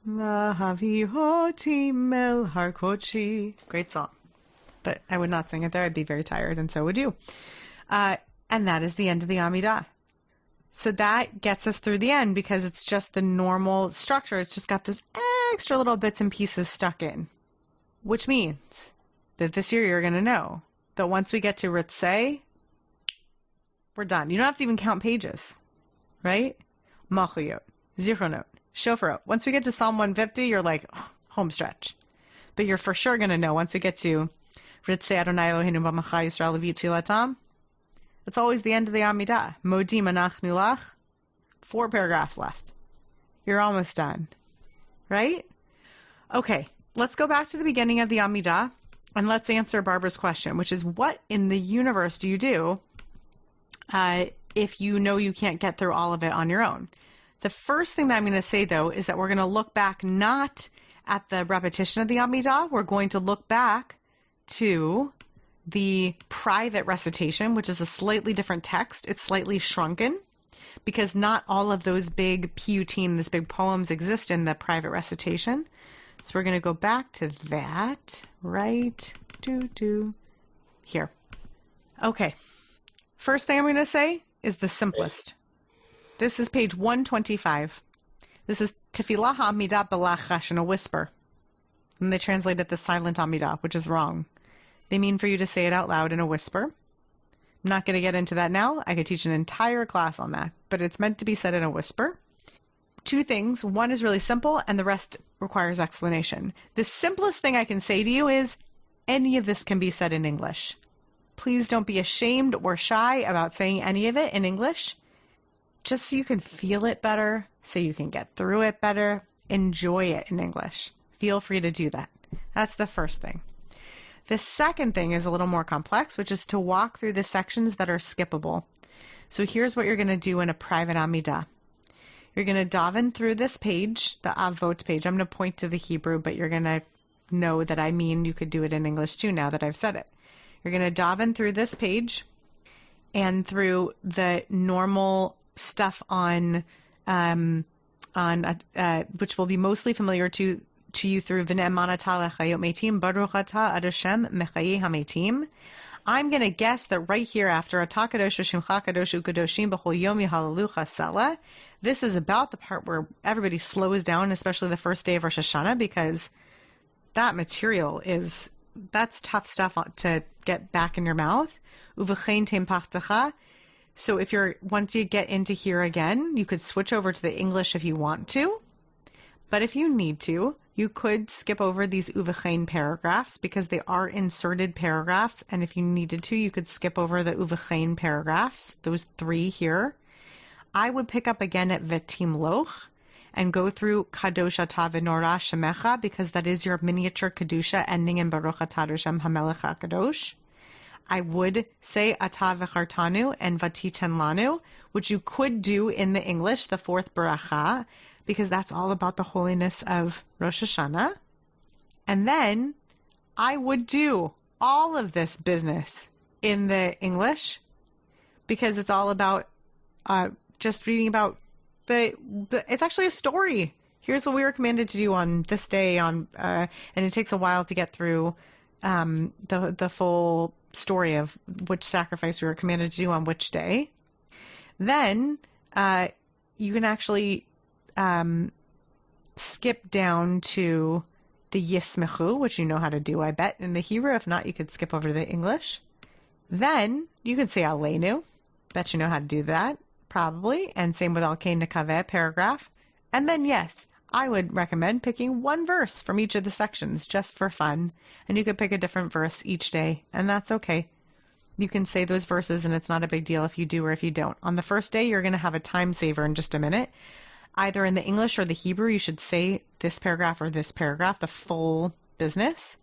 V'haviotim el har kodshi. Great song. But I would not sing it there. I'd be very tired, and so would you. And that is the end of the Amidah. So that gets us through the end because it's just the normal structure. It's just got this extra little bits and pieces stuck in, which means that this year you're going to know that once we get to Ritzei, we're done. You don't have to even count pages, right? Malchuyot, Zichronot, Shofarot. Once we get to Psalm 150, you're like, oh, home stretch. But you're for sure going to know once we get to Ritzei Adonai Eloheinu b'Macha Yisrael Levi Tzilatam. It's always the end of the Amidah. Modim anachnu lach. 4 paragraphs left. You're almost done, right? Okay, let's go back to the beginning of the Amidah and let's answer Barbara's question, which is what in the universe do you do if you know you can't get through all of it on your own? The first thing that I'm going to say, though, is that we're going to look back not at the repetition of the Amidah. We're going to look back to the private recitation, which is a slightly different text. It's slightly shrunken because not all of those big piyutim, these big poems exist in the private recitation. So we're going to go back to that right here. Okay. First thing I'm going to say is the simplest. This is page 125. This is Tefillah HaAmidah B'Lachash, in a whisper. And they translated the silent Amidah, which is wrong. They mean for you to say it out loud in a whisper. I'm not going to get into that now. I could teach an entire class on that, but it's meant to be said in a whisper. 2 things. One is really simple, and the rest requires explanation. The simplest thing I can say to you is any of this can be said in English. Please don't be ashamed or shy about saying any of it in English, just so you can feel it better, so you can get through it better. Enjoy it in English. Feel free to do that. That's the first thing. The second thing is a little more complex, which is to walk through the sections that are skippable. So here's what you're going to do in a private Amidah. You're going to daven through this page, the Avot page. I'm going to point to the Hebrew, but you're going to know that I mean you could do it in English too now that I've said it. You're going to daven through this page and through the normal stuff on which will be mostly familiar to you through V'ne'emanata lechayot metim, Baruch atah ad Hashem mechayeh hametim. I'm going to guess that right here after Atah kadosh v'shimcha kadosh u'kadoshim b'chol yom yihalalu chasela, this is about the part where everybody slows down, especially the first day of Rosh Hashanah, because that material that's tough stuff to get back in your mouth. U'v'chein tempachtecha. So once you get into here again, you could switch over to the English if you want to. But if you need to, you could skip over these uvechein paragraphs because they are inserted paragraphs. And if you needed to, you could skip over the uvechein paragraphs, those 3 here. I would pick up again at V'timloch and go through Kadosh Atah V'Norah Shemecha, because that is your miniature Kedusha ending in Baruch Atah Hashem HaMelech HaKadosh. I would say Atah V'chartanu and Vatiten Lanu, which you could do in the English, the 4th Baracha, because that's all about the holiness of Rosh Hashanah. And then I would do all of this business in the English, because it's all about just reading about it's actually a story. Here's what we were commanded to do on this day, and it takes a while to get through the full story of which sacrifice we were commanded to do on which day. Then you can actually skip down to the Yismechu, which you know how to do, I bet, in the Hebrew. If not, you could skip over to the English. Then you could say Aleinu. Bet you know how to do that, probably. And same with Al-Kain Nekaveh paragraph. And then, yes, I would recommend picking one verse from each of the sections just for fun. And you could pick a different verse each day, and that's okay. You can say those verses, and it's not a big deal if you do or if you don't. On the first day, you're going to have a time saver in just a minute. Either in the English or the Hebrew, you should say this paragraph or this paragraph, the full business.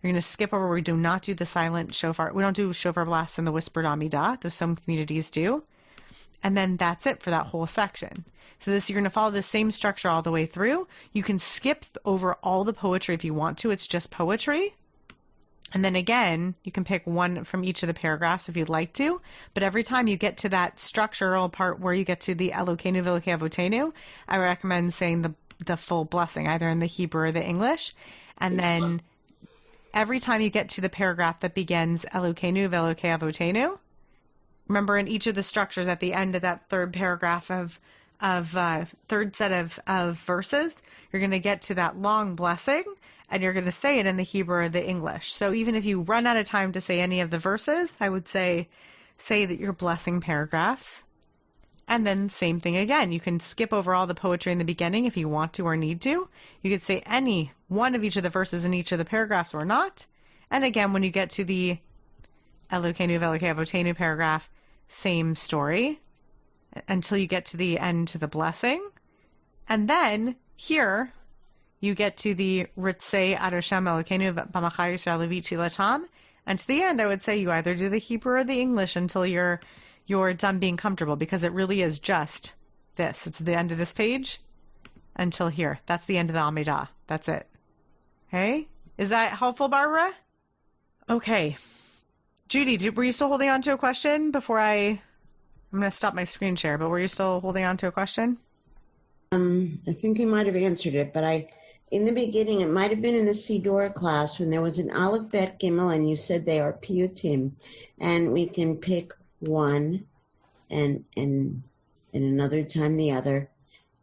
You're going to skip over. We do not do the silent shofar. We don't do shofar blasts in the whispered Amidah, though some communities do. And then that's it for that whole section. So you're going to follow the same structure all the way through. You can skip over all the poetry if you want to. It's just poetry. And then again, you can pick one from each of the paragraphs if you'd like to. But every time you get to that structural part where you get to the Elokeinu v'Elokei Avotenu, I recommend saying the full blessing, either in the Hebrew or the English. And then every time you get to the paragraph that begins Elokeinu v'Elokei Avotenu, remember in each of the structures at the end of that third paragraph third set of verses, you're going to get to that long blessing. And you're going to say it in the Hebrew or the English. So even if you run out of time to say any of the verses, I would say that you're blessing paragraphs. And then same thing again. You can skip over all the poetry in the beginning if you want to or need to. You could say any one of each of the verses in each of the paragraphs or not. And again, when you get to the Elokeinu v'Elokei Avotenu paragraph, same story until you get to the end, to the blessing. And then here you get to the Ritzei Ad Hashem Elokeinu b'machar Yisrael Levi Tzilatam, and to the end, I would say you either do the Hebrew or the English until you're done being comfortable, because it really is just this. It's the end of this page until here. That's the end of the Amidah. That's it. Okay, is that helpful, Barbara? Okay, Judy, were you still holding on to a question before I'm going to stop my screen share? But were you still holding on to a question? I think you might have answered it, but in the beginning, it might have been in the Siddur class when there was an Aleph Bet Gimel, and you said they are piyutim, and we can pick one, and another time the other.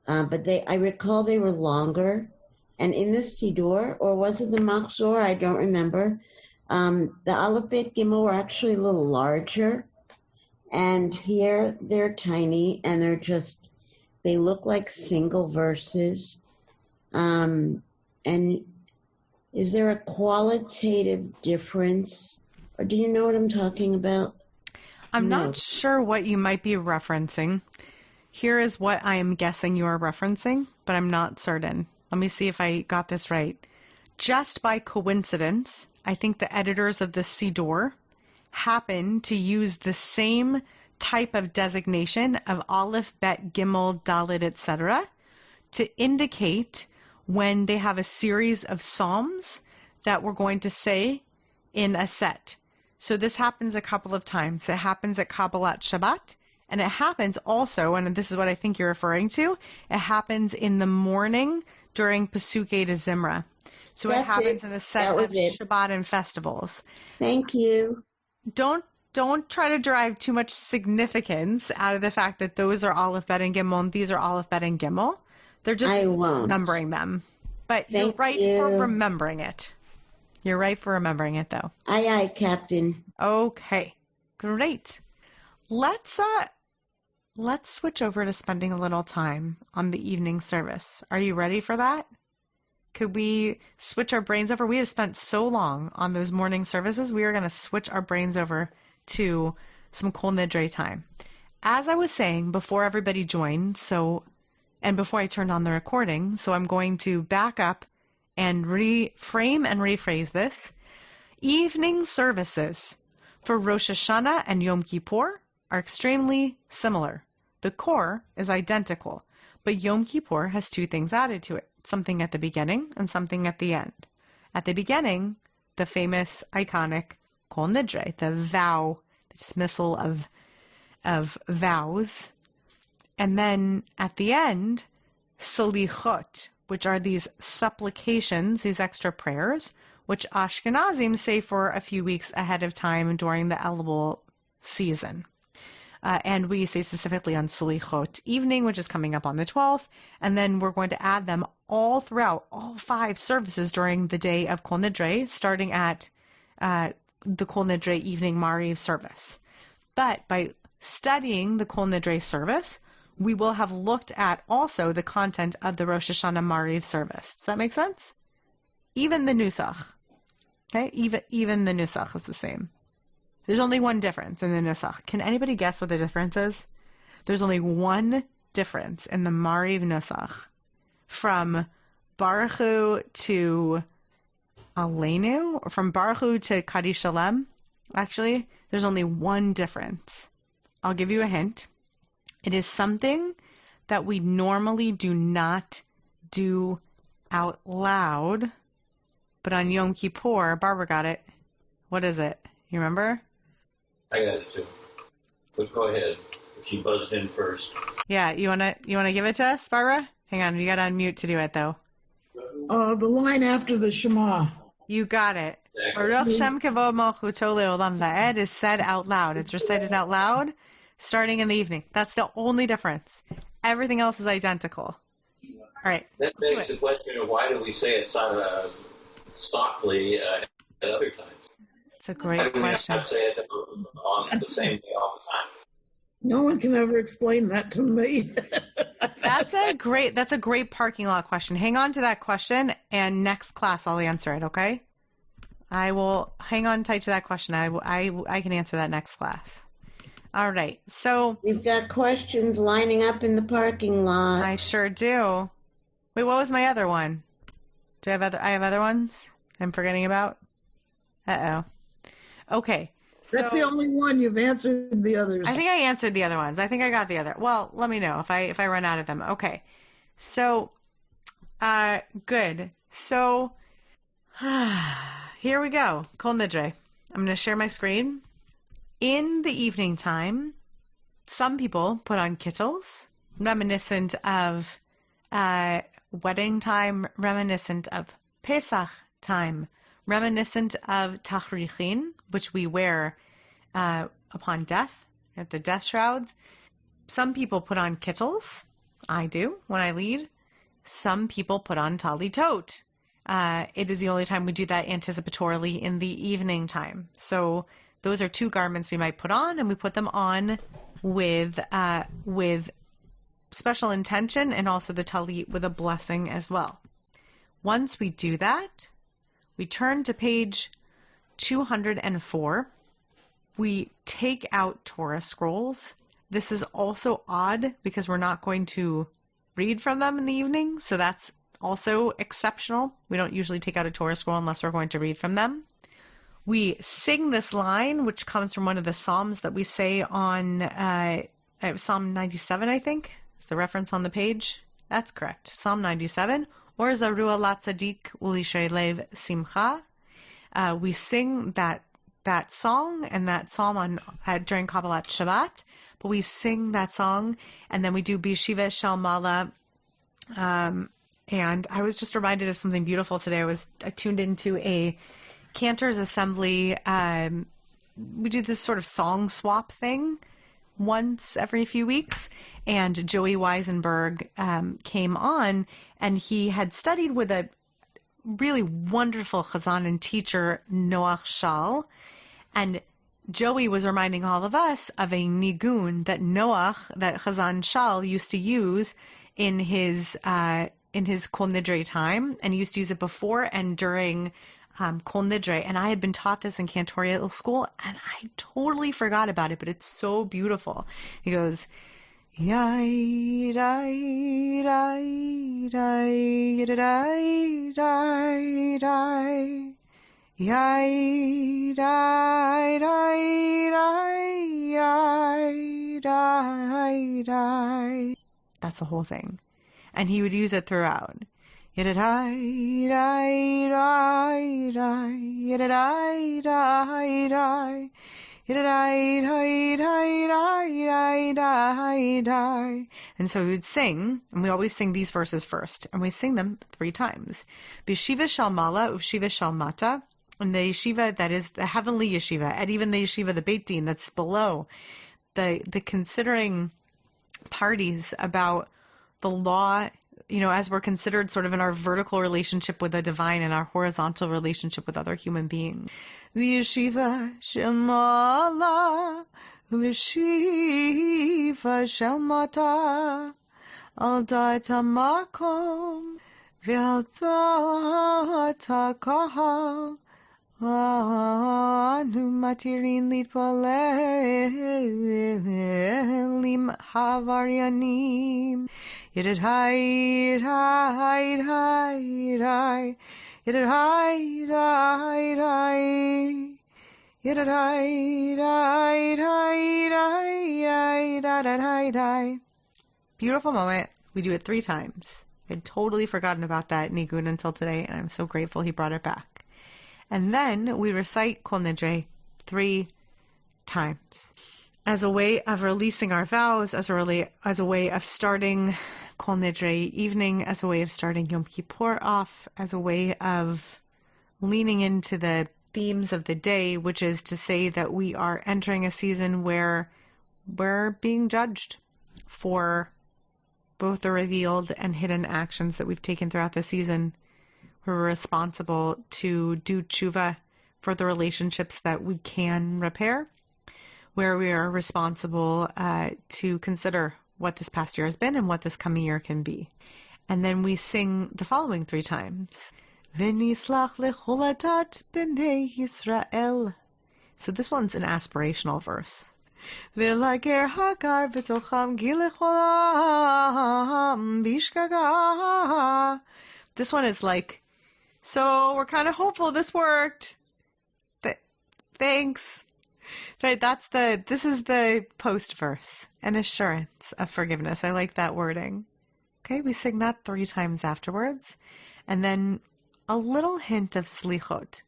But I recall they were longer, and in the Siddur, or was it the Mahzor? I don't remember. The Aleph Bet Gimel were actually a little larger, and here they're tiny, and they look like single verses. And is there a qualitative difference, Or do you know what I'm talking about? I'm not sure what you might be referencing. Here is what I am guessing you are referencing, but I'm not certain. Let me see if I got this right. Just by coincidence, I think the editors of the Siddur happen to use the same type of designation of Aleph, Bet, Gimel, Dalet, etc. to indicate when they have a series of psalms that we're going to say in a set. So this happens a couple of times. It happens at Kabbalat Shabbat, and it happens also, and this is what I think you're referring to, it happens in the morning during Pesukei de Zimra. So it happens in the set of Shabbat and festivals. Thank you. Don't try to derive too much significance out of the fact that those are Aleph, Bet, and Gimel, and these are Aleph, Bet, and Gimel. They're just numbering them. But you're right for remembering it. You're right for remembering it, though. Aye, aye, Captain. Okay, great. Let's switch over to spending a little time on the evening service. Are you ready for that? Could we switch our brains over? We have spent so long on those morning services. We are going to switch our brains over to some Kol Nidre time. As I was saying before everybody joined, and before I turned on the recording, so I'm going to back up and reframe and rephrase this. Evening services for Rosh Hashanah and Yom Kippur are extremely similar. The core is identical, but Yom Kippur has two things added to it, something at the beginning and something at the end. At the beginning, the famous, iconic Kol Nidre, the vow, the dismissal of vows. And then at the end, Salichot, which are these supplications, these extra prayers, which Ashkenazim say for a few weeks ahead of time during the Elul season. And we say specifically on Salichot evening, which is coming up on the 12th. And then we're going to add them all throughout all 5 services during the day of Kol Nidre, starting at the Kol Nidre evening Mariv service. But by studying the Kol Nidre service, we will have looked at also the content of the Rosh Hashanah Mariv service. Does that make sense? Even the Nusach. Okay, even the Nusach is the same. There's only one difference in the Nusach. Can anybody guess what the difference is? There's only one difference in the Mariv Nusach from Baruch Hu to Aleinu, or from Baruch Hu to Kaddish Shalem. Actually, there's only one difference. I'll give you a hint. It is something that we normally do not do out loud, but on Yom Kippur, Barbara got it. What is it? You remember? I got it too. But go ahead. She buzzed in first. Yeah, you wanna give it to us, Barbara? Hang on, you got to unmute to do it though. The line after the Shema. You got it. Baruch Shem Kavod Malchuto Leolam Va'ed is said out loud. It's recited out loud, starting in the evening. That's the only difference. Everything else is identical. All right. That begs the question of why do we say it softly at other times? It's a great question. Why do we not say it on the same day all the time? No one can ever explain that to me. That's a great parking lot question. Hang on to that question, and next class I'll answer it, okay? I will hang on tight to that question. I can answer that next class. All right. So we've got questions lining up in the parking lot. I sure do. Wait, what was my other one? I have other ones I'm forgetting about? Uh-oh. Okay. That's the only one. You've answered the others. I think I answered the other ones. I think I got the other. Well, let me know if I run out of them. Okay. So, good. So, here we go. Kol Nidre. I'm going to share my screen. In the evening time, some people put on kittles, reminiscent of wedding time, reminiscent of Pesach time, reminiscent of Tachrichin, which we wear upon death, at the death shrouds. Some people put on kittles. I do when I lead. Some people put on talitot. It is the only time we do that anticipatorily in the evening time. So those are 2 garments we might put on, and we put them on with special intention, and also the talit with a blessing as well. Once we do that, we turn to page 204, we take out Torah scrolls. This is also odd because we're not going to read from them in the evening, so that's also exceptional. We don't usually take out a Torah scroll unless we're going to read from them. We sing this line, which comes from one of the Psalms that we say on Psalm 97, I think. Is the reference on the page? That's correct. Psalm 97. Or Zarua Latzadik Ulishay Lev Simcha. We sing that song and that psalm during Kabbalat Shabbat, but we sing that song and then we do Bishiva Shalmala. And I was just reminded of something beautiful today. I tuned into a Cantor's Assembly. We do this sort of song swap thing once every few weeks, and Joey Weisenberg came on, and he had studied with a really wonderful chazan and teacher, Noach Shal, and Joey was reminding all of us of a nigun that Chazan Shal used to use in his Kol Nidre time, and he used to use it before and during Kol Nidre. And I had been taught this in Cantorial school, and I totally forgot about it, but it's so beautiful. He goes, Yai, rai, rai, rai, rai, rai, rai. Yai, rai, rai, rai, yai, rai, rai. That's the whole thing. And he would use it throughout. Yai, rai, rai, rai, yai, rai, rai. And so we would sing, and we always sing these verses first, and we sing them 3 times. Bishiva Shalmala, Ushiva Shalmata, and the yeshiva that is the heavenly yeshiva, and even the yeshiva, the Beit Din, that's below, the considering parties about the law, as we're considered sort of in our vertical relationship with the divine and our horizontal relationship with other human beings. V'yeshiva shemala, v'yeshiva shelmata, al da'at hamakom, v'al da'at hakahal, anu matirin litpalelim havaryanim. Yidid hide, hide, hide, hide. Yidid hide, hide, hide. Yidid hide, hide, hide, hide, hide, hide, hide. Beautiful moment. We do it 3 times. I'd totally forgotten about that nigun until today, and I'm so grateful he brought it back. And then we recite Kol Nidre 3 times as a way of releasing our vows, as a way of starting Kol Nidre evening, as a way of starting Yom Kippur off, as a way of leaning into the themes of the day, which is to say that we are entering a season where we're being judged for both the revealed and hidden actions that we've taken throughout the season. We're responsible to do tshuva for the relationships that we can repair, where we are responsible to consider what this past year has been and what this coming year can be. And then we sing the following 3 times. V'nislach lecholatat b'nei Yisrael. So this one's an aspirational verse. V'lager hagar v'tocham gilecholam bishkaga. This one is like, so we're kind of hopeful this worked. Thanks. Right, this is the post verse, an assurance of forgiveness. I like that wording. Okay, we sing that 3 times afterwards. And then a little hint of slichot.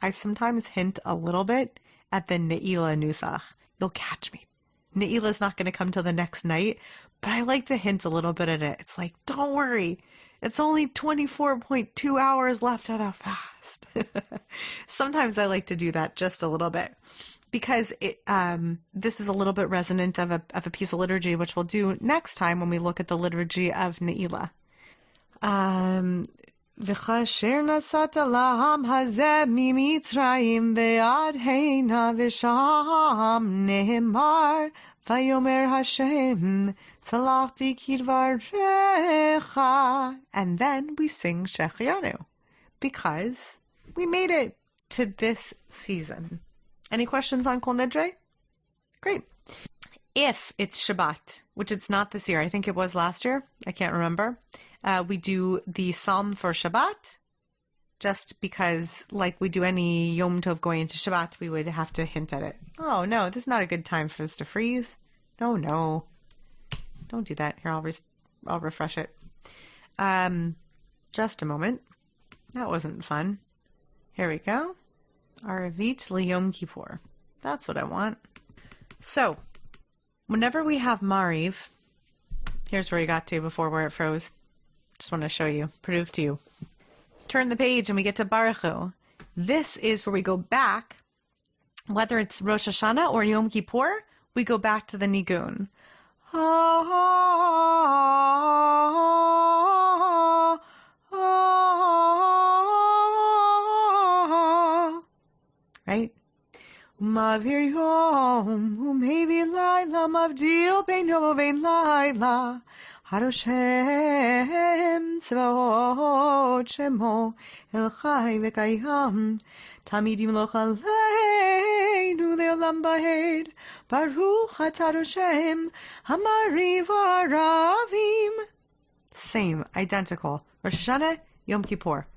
I sometimes hint a little bit at the Ne'ilah nusach. You'll catch me. Ne'ilah is not going to come till the next night, but I like to hint a little bit at it. It's like, don't worry. It's only 24.2 hours left of the fast. Sometimes I like to do that just a little bit because this is a little bit resonant of a piece of liturgy, which we'll do next time when we look at the liturgy of Ne'ilah. V'chasher nasata laham hazeh mimitzrayim ve'ad heina v'sham nehemar Vayomer Hashem, salachti kidvarecha. And then we sing Shechianu, because we made it to this season. Any questions on Kol Nidre? Great. If it's Shabbat, which it's not this year, I think it was last year, I can't remember, we do the Psalm for Shabbat, just because, like we do any Yom Tov going into Shabbat, we would have to hint at it. Oh, no, this is not a good time for this to freeze. No. Don't do that. Here, I'll refresh it. Just a moment. That wasn't fun. Here we go. Aravit Liyom Kippur. That's what I want. So, whenever we have Mariv, here's where we got to before where it froze. Just want to show you, prove to you. Turn the page and we get to Baruch Hu. This is where we go back, whether it's Rosh Hashanah or Yom Kippur, we go back to the Nigun. Right? Mavir Yom, Umevi Laila, Mavdil Ben Yom Ben Laila. Haroshem Tzvaot Shemo El Chai V'Kayam Tamid Yimloch Aleinu Le'olam Ba'ed Baruch Atah Haroshem Hamariv Aravim. Same, identical. Rosh Hashanah, Yom Kippur.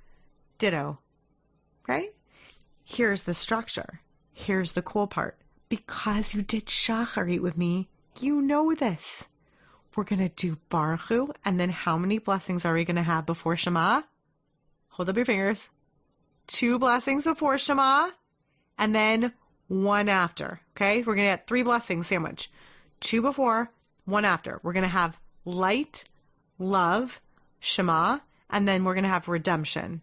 Ditto. Right? Here's the structure. Here's the cool part. Because you did Shacharit with me, you know this. We're going to do Baruch Hu, and then how many blessings are we going to have before Shema? Hold up your fingers. 2 blessings before Shema, and then 1 after. Okay? We're going to get 3 blessings sandwich. 2 before, 1 after. We're going to have light, love, Shema, and then we're going to have redemption.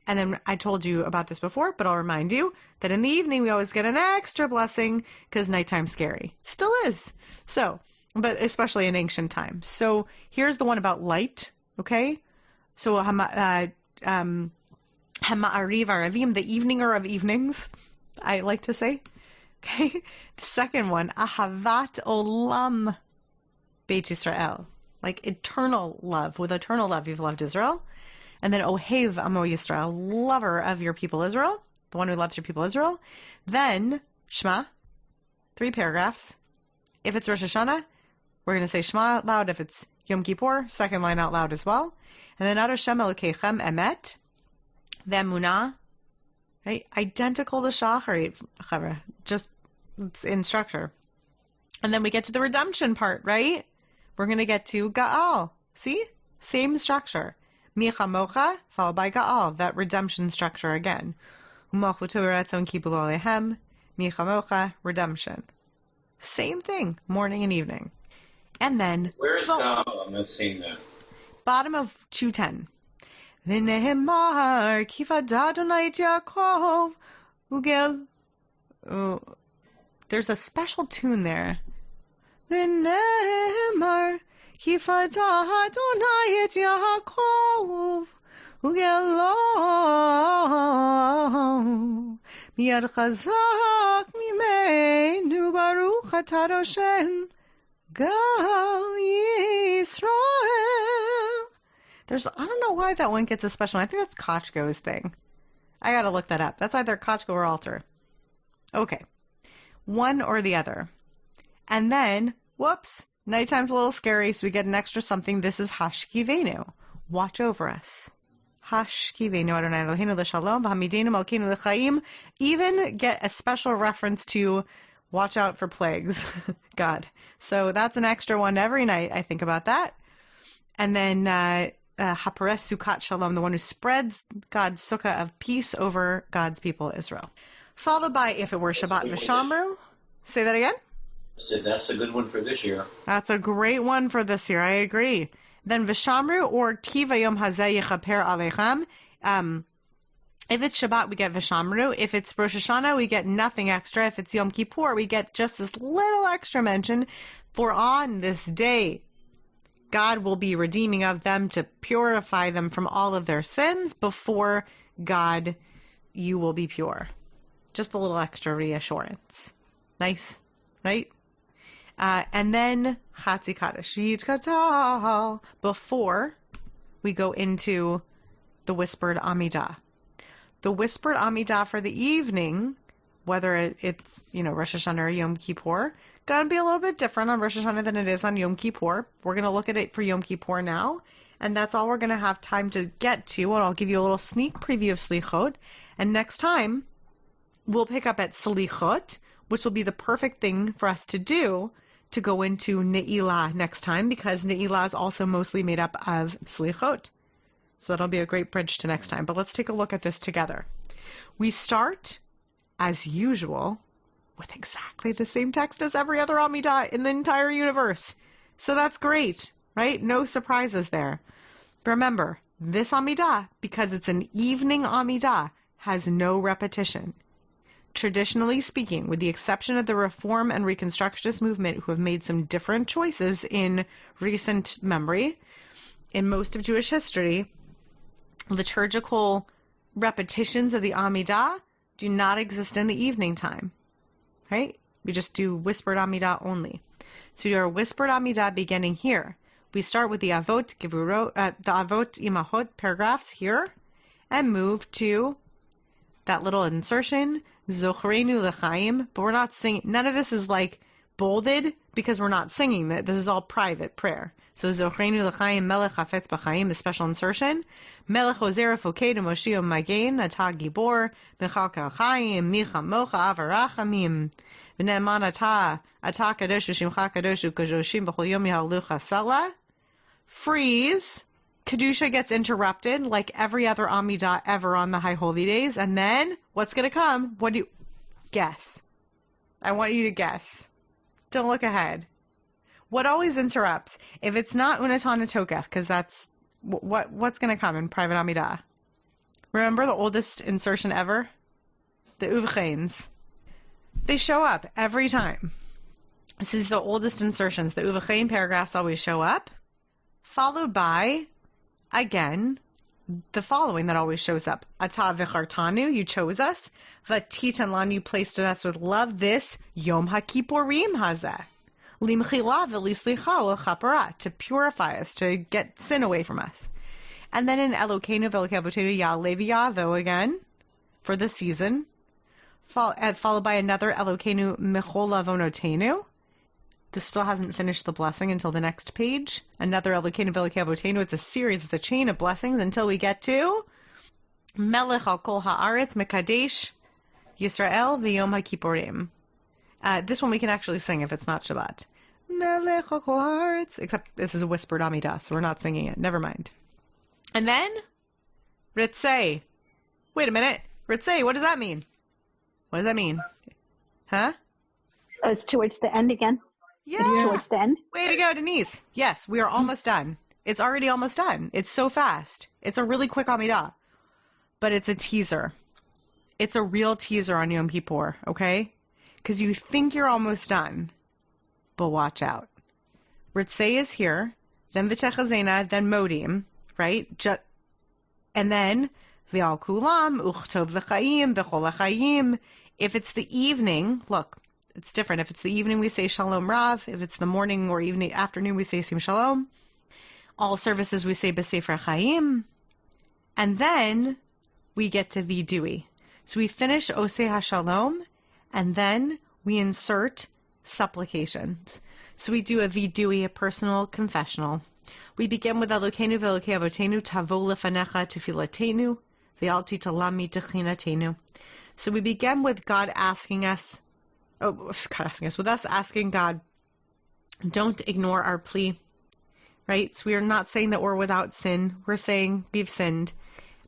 And then I told you about this before, but I'll remind you that in the evening we always get an extra blessing because nighttime's scary. Still is. So, but especially in ancient times. So here's the one about light, okay? So Hama'ariv Aravim, the eveninger of evenings, I like to say. Okay? The second one, Ahavat Olam Beit Yisrael, like eternal love. With eternal love, you've loved Israel. And then Ohev Amo Yisrael, lover of your people Israel, the one who loves your people Israel. Then Shema, 3 paragraphs. If it's Rosh Hashanah, we're going to say Shema out loud. If it's Yom Kippur, second line out loud as well. And then Ad Hashem Elokeichem Emet, Ve'emunah, right? Identical to Shacharit, just it's in structure. And then we get to the redemption part, right? We're going to get to Ga'al. See? Same structure. Micha Mocha, followed by Ga'al, that redemption structure again. U'malchuto v'ratzon kibul alehem, Micha Mocha, redemption. Same thing, morning and evening. And then... Where is Ga'al? I'm not seeing that. Bottom of 210. V'nehemar kifad Adonai et Yaakov ugel... Oh, there's a special tune there. V'nehemar kifad Adonai et Yaakov ugelo miyad chazak mimenu baruch atah Hashem Gal Yisrael. I don't know why that one gets a special. I think that's Kochko's thing. I gotta look that up. That's either Kochko or Alter. Okay. One or the other. And then, whoops, nighttime's a little scary, so we get an extra something. This is Hashkivenu. Watch over us. Hashkivenu Adonai Eloheinu l'shalom v'hamidenu malkeinu l'chaim. Even get a special reference to watch out for plagues, God. So that's an extra one every night. I think about that. And then Hapares Sukkot Shalom, the one who spreads God's sukkah of peace over God's people, Israel. Followed by, if it were Shabbat V'Shamru. Say that again? I said that's a good one for this year. That's a great one for this year. I agree. Then V'Shamru or Kiva Yom Hazeh Yechaper Aleichem. If it's Shabbat, we get V'Shamru. If it's Rosh Hashanah, we get nothing extra. If it's Yom Kippur, we get just this little extra mention. For on this day, God will be redeeming of them to purify them from all of their sins. Before God, you will be pure. Just a little extra reassurance. Nice, right? And then Chatzi Kaddish Yitkatal before we go into the whispered Amidah. The whispered Amidah for the evening, whether it's, Rosh Hashanah or Yom Kippur, going to be a little bit different on Rosh Hashanah than it is on Yom Kippur. We're going to look at it for Yom Kippur now, and that's all we're going to have time to get to, and I'll give you a little sneak preview of Slichot, and next time we'll pick up at Slichot, which will be the perfect thing for us to do to go into Ne'ilah next time, because Ne'ilah is also mostly made up of Slichot. So that'll be a great bridge to next time. But let's take a look at this together. We start, as usual, with exactly the same text as every other Amidah in the entire universe. So that's great, right? No surprises there. Remember, this Amidah, because it's an evening Amidah, has no repetition. Traditionally speaking, with the exception of the Reform and Reconstructionist movement, who have made some different choices in recent memory, in most of Jewish history, liturgical repetitions of the Amidah do not exist in the evening time, right? We just do whispered Amidah only. So we do our whispered Amidah beginning here. We start with the Avot Gevurot, the Avot Imahot paragraphs here, and move to that little insertion, Zochreinu L'chaim, but we're not singing. None of this is like bolded because we're not singing that. This is all private prayer. So Zochreinu L'chaim Melech Hafetz B'chaim, the special insertion. Melech Ozer Foked Moshio Magen Ata Gibor B'chal Chaim Micha Mocha Avarachamim V'ne'eman Ata Kadosh Shimcha Kadosh U'Kadoshim B'chol Yom Yahalucha Sela. Freeze. Kedusha gets interrupted like every other Amidah ever on the High Holy Days. And then what's going to come? What do you guess? I want you to guess. Don't look ahead. What always interrupts? If it's not Unatan Tokef, because that's what's going to come in private Amidah. Remember the oldest insertion ever? The Uvchains. They show up every time. This is the oldest insertions. The Uvchain paragraphs always show up, followed by, again, the following that always shows up. Ata v'chartanu, you chose us. V'titan lan, you placed in us with love. This Yom HaKippurim hazeh. Limchila v'lislicha l'chapara, to purify us, to get sin away from us. And then in Elokeinu v'Elokei Avotenu Ya'aleh v'Ya'avo again, for the season, followed by another Elokeinu Mechol Avonotenu. This still hasn't finished the blessing until the next page. Another Elokeinu v'Elokei Avotenu. It's a series, it's a chain of blessings until we get to Melech al Kol Haaretz Mekadesh Yisrael v'Yom HaKippurim. This one we can actually sing if it's not Shabbat. Melech al Kol Haaretz. Except this is a whispered Amidah, so we're not singing it. Never mind. And then Ritzei. Wait a minute. Ritzei, what does that mean? What does that mean? Huh? Oh, it's towards the end again. Yeah. It's towards the end. Way to go, Denise. Yes, we are almost done. It's already almost done. It's so fast. It's a really quick Amidah. But it's a teaser. It's a real teaser on Yom Kippur, okay? Because you think you're almost done. But watch out. Ritzei is here. Then V'techazena. Then Modim. Right? And then V'al Kulam. Uchtov L'chaim. V'chol L'chaim. If it's the evening, look. It's different. If it's the evening, we say Shalom Rav. If it's the morning or evening, afternoon, we say Sim Shalom. All services, we say B'Sefer Chaim. And then we get to Vidui. So we finish Oseh HaShalom, and then we insert supplications. So we do a Vidui, a personal confessional. We begin with Elokeinu v'Elokei Avotenu Tavo Lefanecha Tefilatenu V'al Titalam Mitechinatenu. So we begin with God asking us, with us asking God, don't ignore our plea, right? So we are not saying that we're without sin. We're saying we've sinned.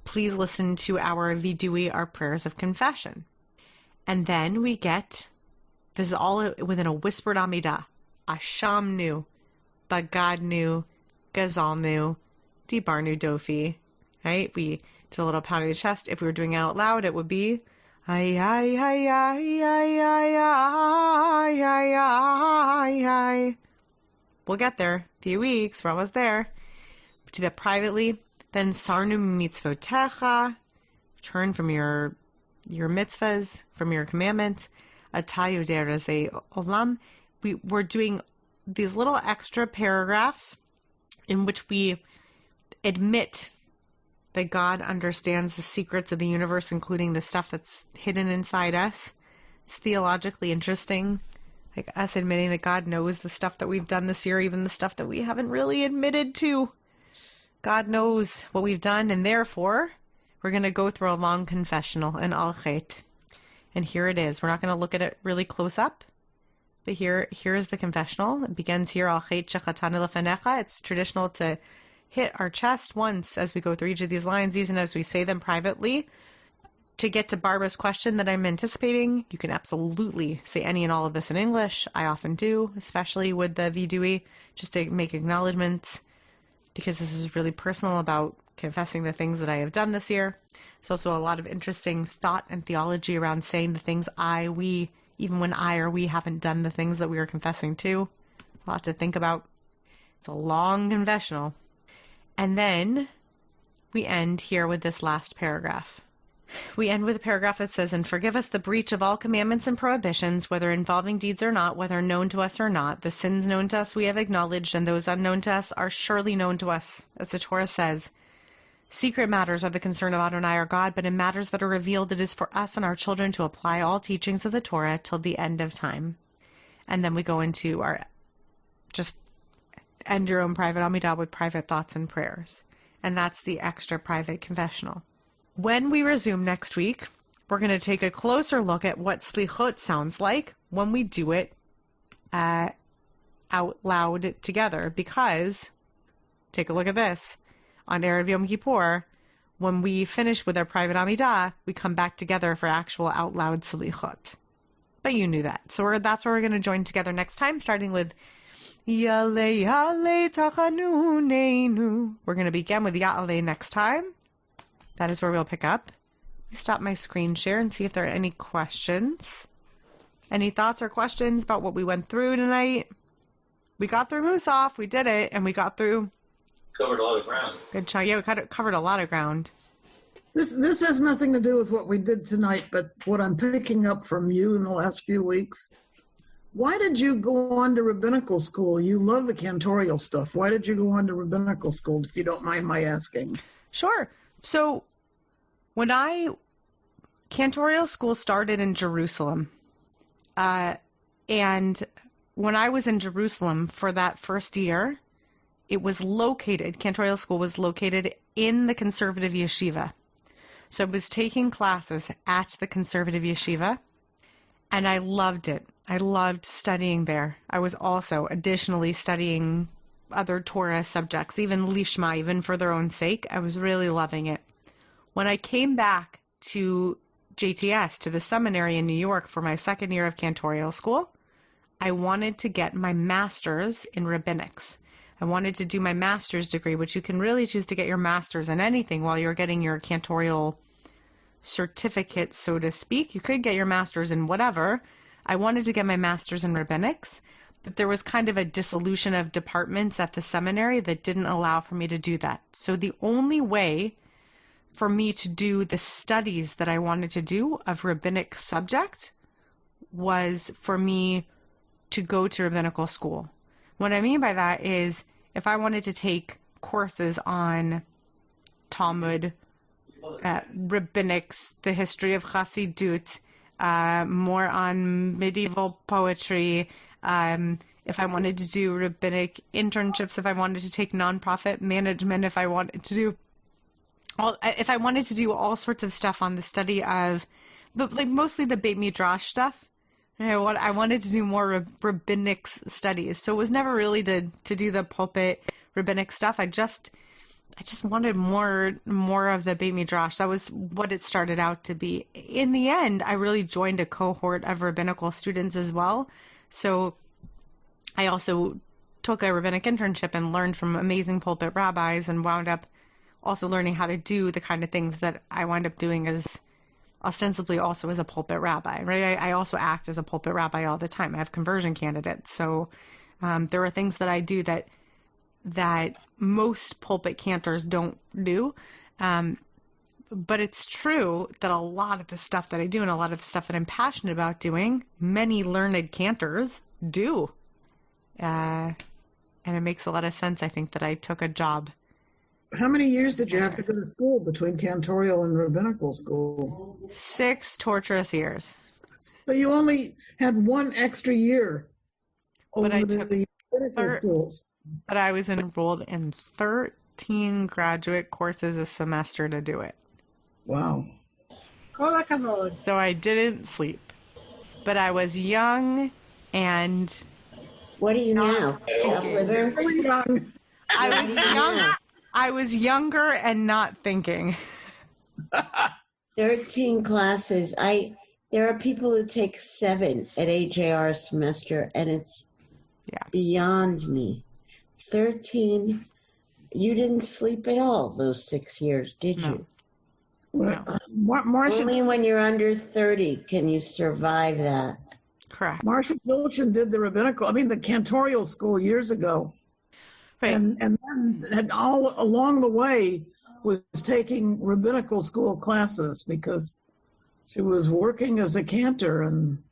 Please listen to our vidui, our prayers of confession. And then we get, this is all within a whispered Amidah. Ashamnu, Bagadnu, Gazalnu, Dibarnu Dofi, right? We do a little pound of the chest. If we were doing it out loud, it would be, ay, ay, ay, ay, ay, ay, ay, ay, ay, ay. We'll get there. A few weeks. We're almost there. We do that privately. Then sarnu mitzvotecha. Turn from your mitzvahs, from your commandments. Atayu derazei olam. we're doing these little extra paragraphs in which we admit that God understands the secrets of the universe, including the stuff that's hidden inside us. It's theologically interesting, like us admitting that God knows the stuff that we've done this year, even the stuff that we haven't really admitted to. God knows what we've done, and therefore, we're going to go through a long confessional, an al chet. And here it is. We're not going to look at it really close up, but here is the confessional. It begins here, al chet shechatanu lefanecha. It's traditional to hit our chest once as we go through each of these lines, even as we say them privately. To get to Barbara's question that I'm anticipating, you can absolutely say any and all of this in English. I often do, especially with the vidui, just to make acknowledgments, because this is really personal about confessing the things that I have done this year. There's also a lot of interesting thought and theology around saying the things we, even when I or we haven't done the things that we are confessing to. A lot to think about. It's a long confessional. And then we end here with this last paragraph. We end with a paragraph that says, "And forgive us the breach of all commandments and prohibitions, whether involving deeds or not, whether known to us or not. The sins known to us we have acknowledged, and those unknown to us are surely known to us." As the Torah says, secret matters are the concern of Adonai our God, but in matters that are revealed, it is for us and our children to apply all teachings of the Torah till the end of time. And then we go into our, just end your own private Amidah with private thoughts and prayers. And that's the extra private confessional. When we resume next week, we're going to take a closer look at what slichot sounds like when we do it out loud together. Because, take a look at this, on Erev Yom Kippur, when we finish with our private Amidah, we come back together for actual out loud slichot. But you knew that. So that's where we're going to join together next time, starting with Yale Yale Tachanuneinu. We're going to begin with Ya'ale next time. That is where we'll pick up. Let me stop my screen share and see if there are any questions. Any thoughts or questions about what we went through tonight? We got through Musaf. We did it, and we got through. Covered a lot of ground. Good job. Yeah, we covered a lot of ground. This has nothing to do with what we did tonight, but what I'm picking up from you in the last few weeks. Why did you go on to rabbinical school? You love the cantorial stuff. Why did you go on to rabbinical school, if you don't mind my asking? Sure. So when cantorial school started in Jerusalem, and when I was in Jerusalem for that first year, cantorial school was located in the conservative yeshiva. So I was taking classes at the conservative yeshiva, and I loved it. I loved studying there. I was also additionally studying other Torah subjects, even Lishma, even for their own sake. I was really loving it. When I came back to JTS, to the seminary in New York for my second year of cantorial school, I wanted to get my master's in rabbinics. I wanted to do my master's degree, which you can really choose to get your master's in anything while you're getting your cantorial certificate, so to speak. You could get your master's in whatever. I wanted to get my master's in rabbinics, but there was kind of a dissolution of departments at the seminary that didn't allow for me to do that. So the only way for me to do the studies that I wanted to do of rabbinic subject was for me to go to rabbinical school. What I mean by that is if I wanted to take courses on Talmud, rabbinics, the history of Chassidut, more on medieval poetry, if I wanted to do rabbinic internships, if I wanted to take nonprofit management, if I wanted to do all sorts of stuff on the study of, but like mostly the Beit Midrash stuff. I wanted to do more rabbinic studies. So it was never really to do the pulpit rabbinic stuff. I just wanted more of the Beit Midrash. That was what it started out to be. In the end, I really joined a cohort of rabbinical students as well. So I also took a rabbinic internship and learned from amazing pulpit rabbis and wound up also learning how to do the kind of things that I wind up doing as ostensibly also as a pulpit rabbi, right? I also act as a pulpit rabbi all the time. I have conversion candidates. So there are things that I do that most pulpit cantors don't do. But it's true that a lot of the stuff that I do and a lot of the stuff that I'm passionate about doing, many learned cantors do. And it makes a lot of sense, I think, that I took a job. How many years did you have to go to school between cantorial and rabbinical school? 6 torturous years. So you only had 1 extra year But I over took the rabbinical schools. But I was enrolled in 13 graduate courses a semester to do it. Wow. So I didn't sleep. But I was young and... What are you now? Chopped liver? Really young. I was young. I was younger and not thinking. 13 classes. There are people who take 7 at AJR semester, and it's beyond me. 13. You didn't sleep at all those 6 years, did you? Well, Marcia, Only when you're under 30 can you survive that. Correct. Marcia Gilchin did the the cantorial school years ago. Right. And then had all along the way was taking rabbinical school classes because she was working as a cantor and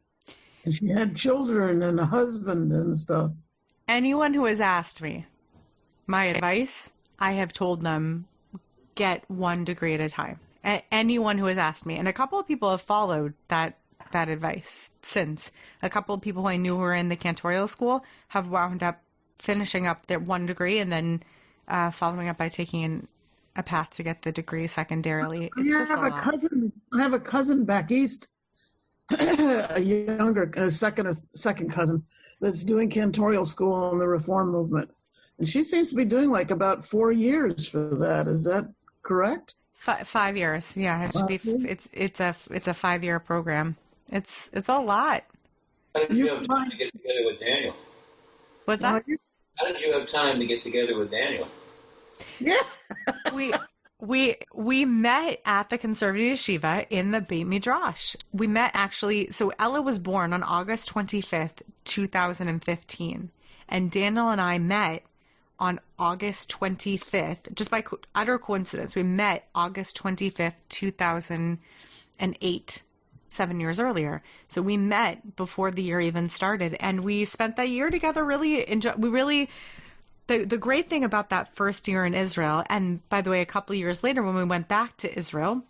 she had children and a husband and stuff. Anyone who has asked me my advice, I have told them get 1 degree at a time. Anyone who has asked me, and a couple of people have followed that advice since. A couple of people who I knew who were in the cantorial school have wound up finishing up their 1 degree and then following up by taking a path to get the degree secondarily. It's I have a cousin back east, a second cousin that's doing cantorial school in the Reform movement, and she seems to be doing like about 4 years for that. Is that correct? 5 years. Yeah, it should be. It's a 5-year program. It's a lot. How did you have time to get together with Daniel? What's that? How did you have time to get together with Daniel? Yeah. We met at the conservative yeshiva in the Beit Midrash. We met actually, so Ella was born on August 25th, 2015. And Daniel and I met on August 25th, just by utter coincidence. We met August 25th, 2008, 7 years earlier. So we met before the year even started. And we spent that year together The great thing about that first year in Israel, and by the way, a couple of years later when we went back to Israel,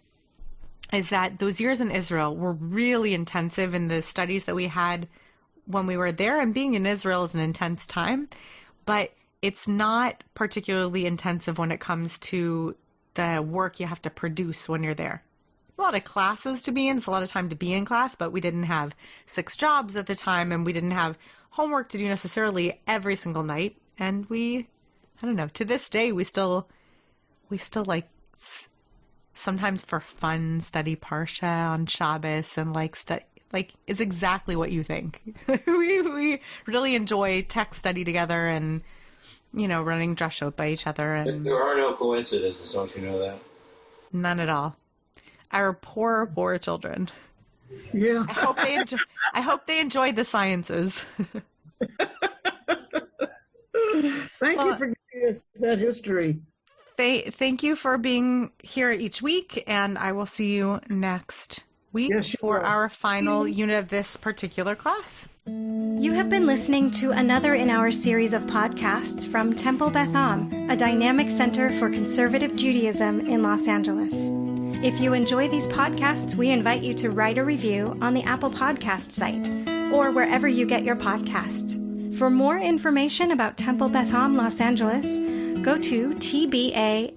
is that those years in Israel were really intensive in the studies that we had when we were there. And being in Israel is an intense time, but it's not particularly intensive when it comes to the work you have to produce when you're there. A lot of classes to be in. It's a lot of time to be in class, but we didn't have 6 jobs at the time, and we didn't have homework to do necessarily every single night. And I don't know, to this day, we still like sometimes for fun study Parsha on Shabbos and it's exactly what you think. we really enjoy text study together and, running drashot by each other. And There are no coincidences, don't you know that? None at all. Our poor children. Yeah. I hope they enjoyed the sciences. Thank you for giving us that history. Thank you for being here each week, and I will see you next week for our final unit of this particular class. You have been listening to another in our series of podcasts from Temple Beth Am, a dynamic center for conservative Judaism in Los Angeles. If you enjoy these podcasts, we invite you to write a review on the Apple Podcast site or wherever you get your podcasts. For more information about Temple Beth Am Los Angeles, go to tbala.org.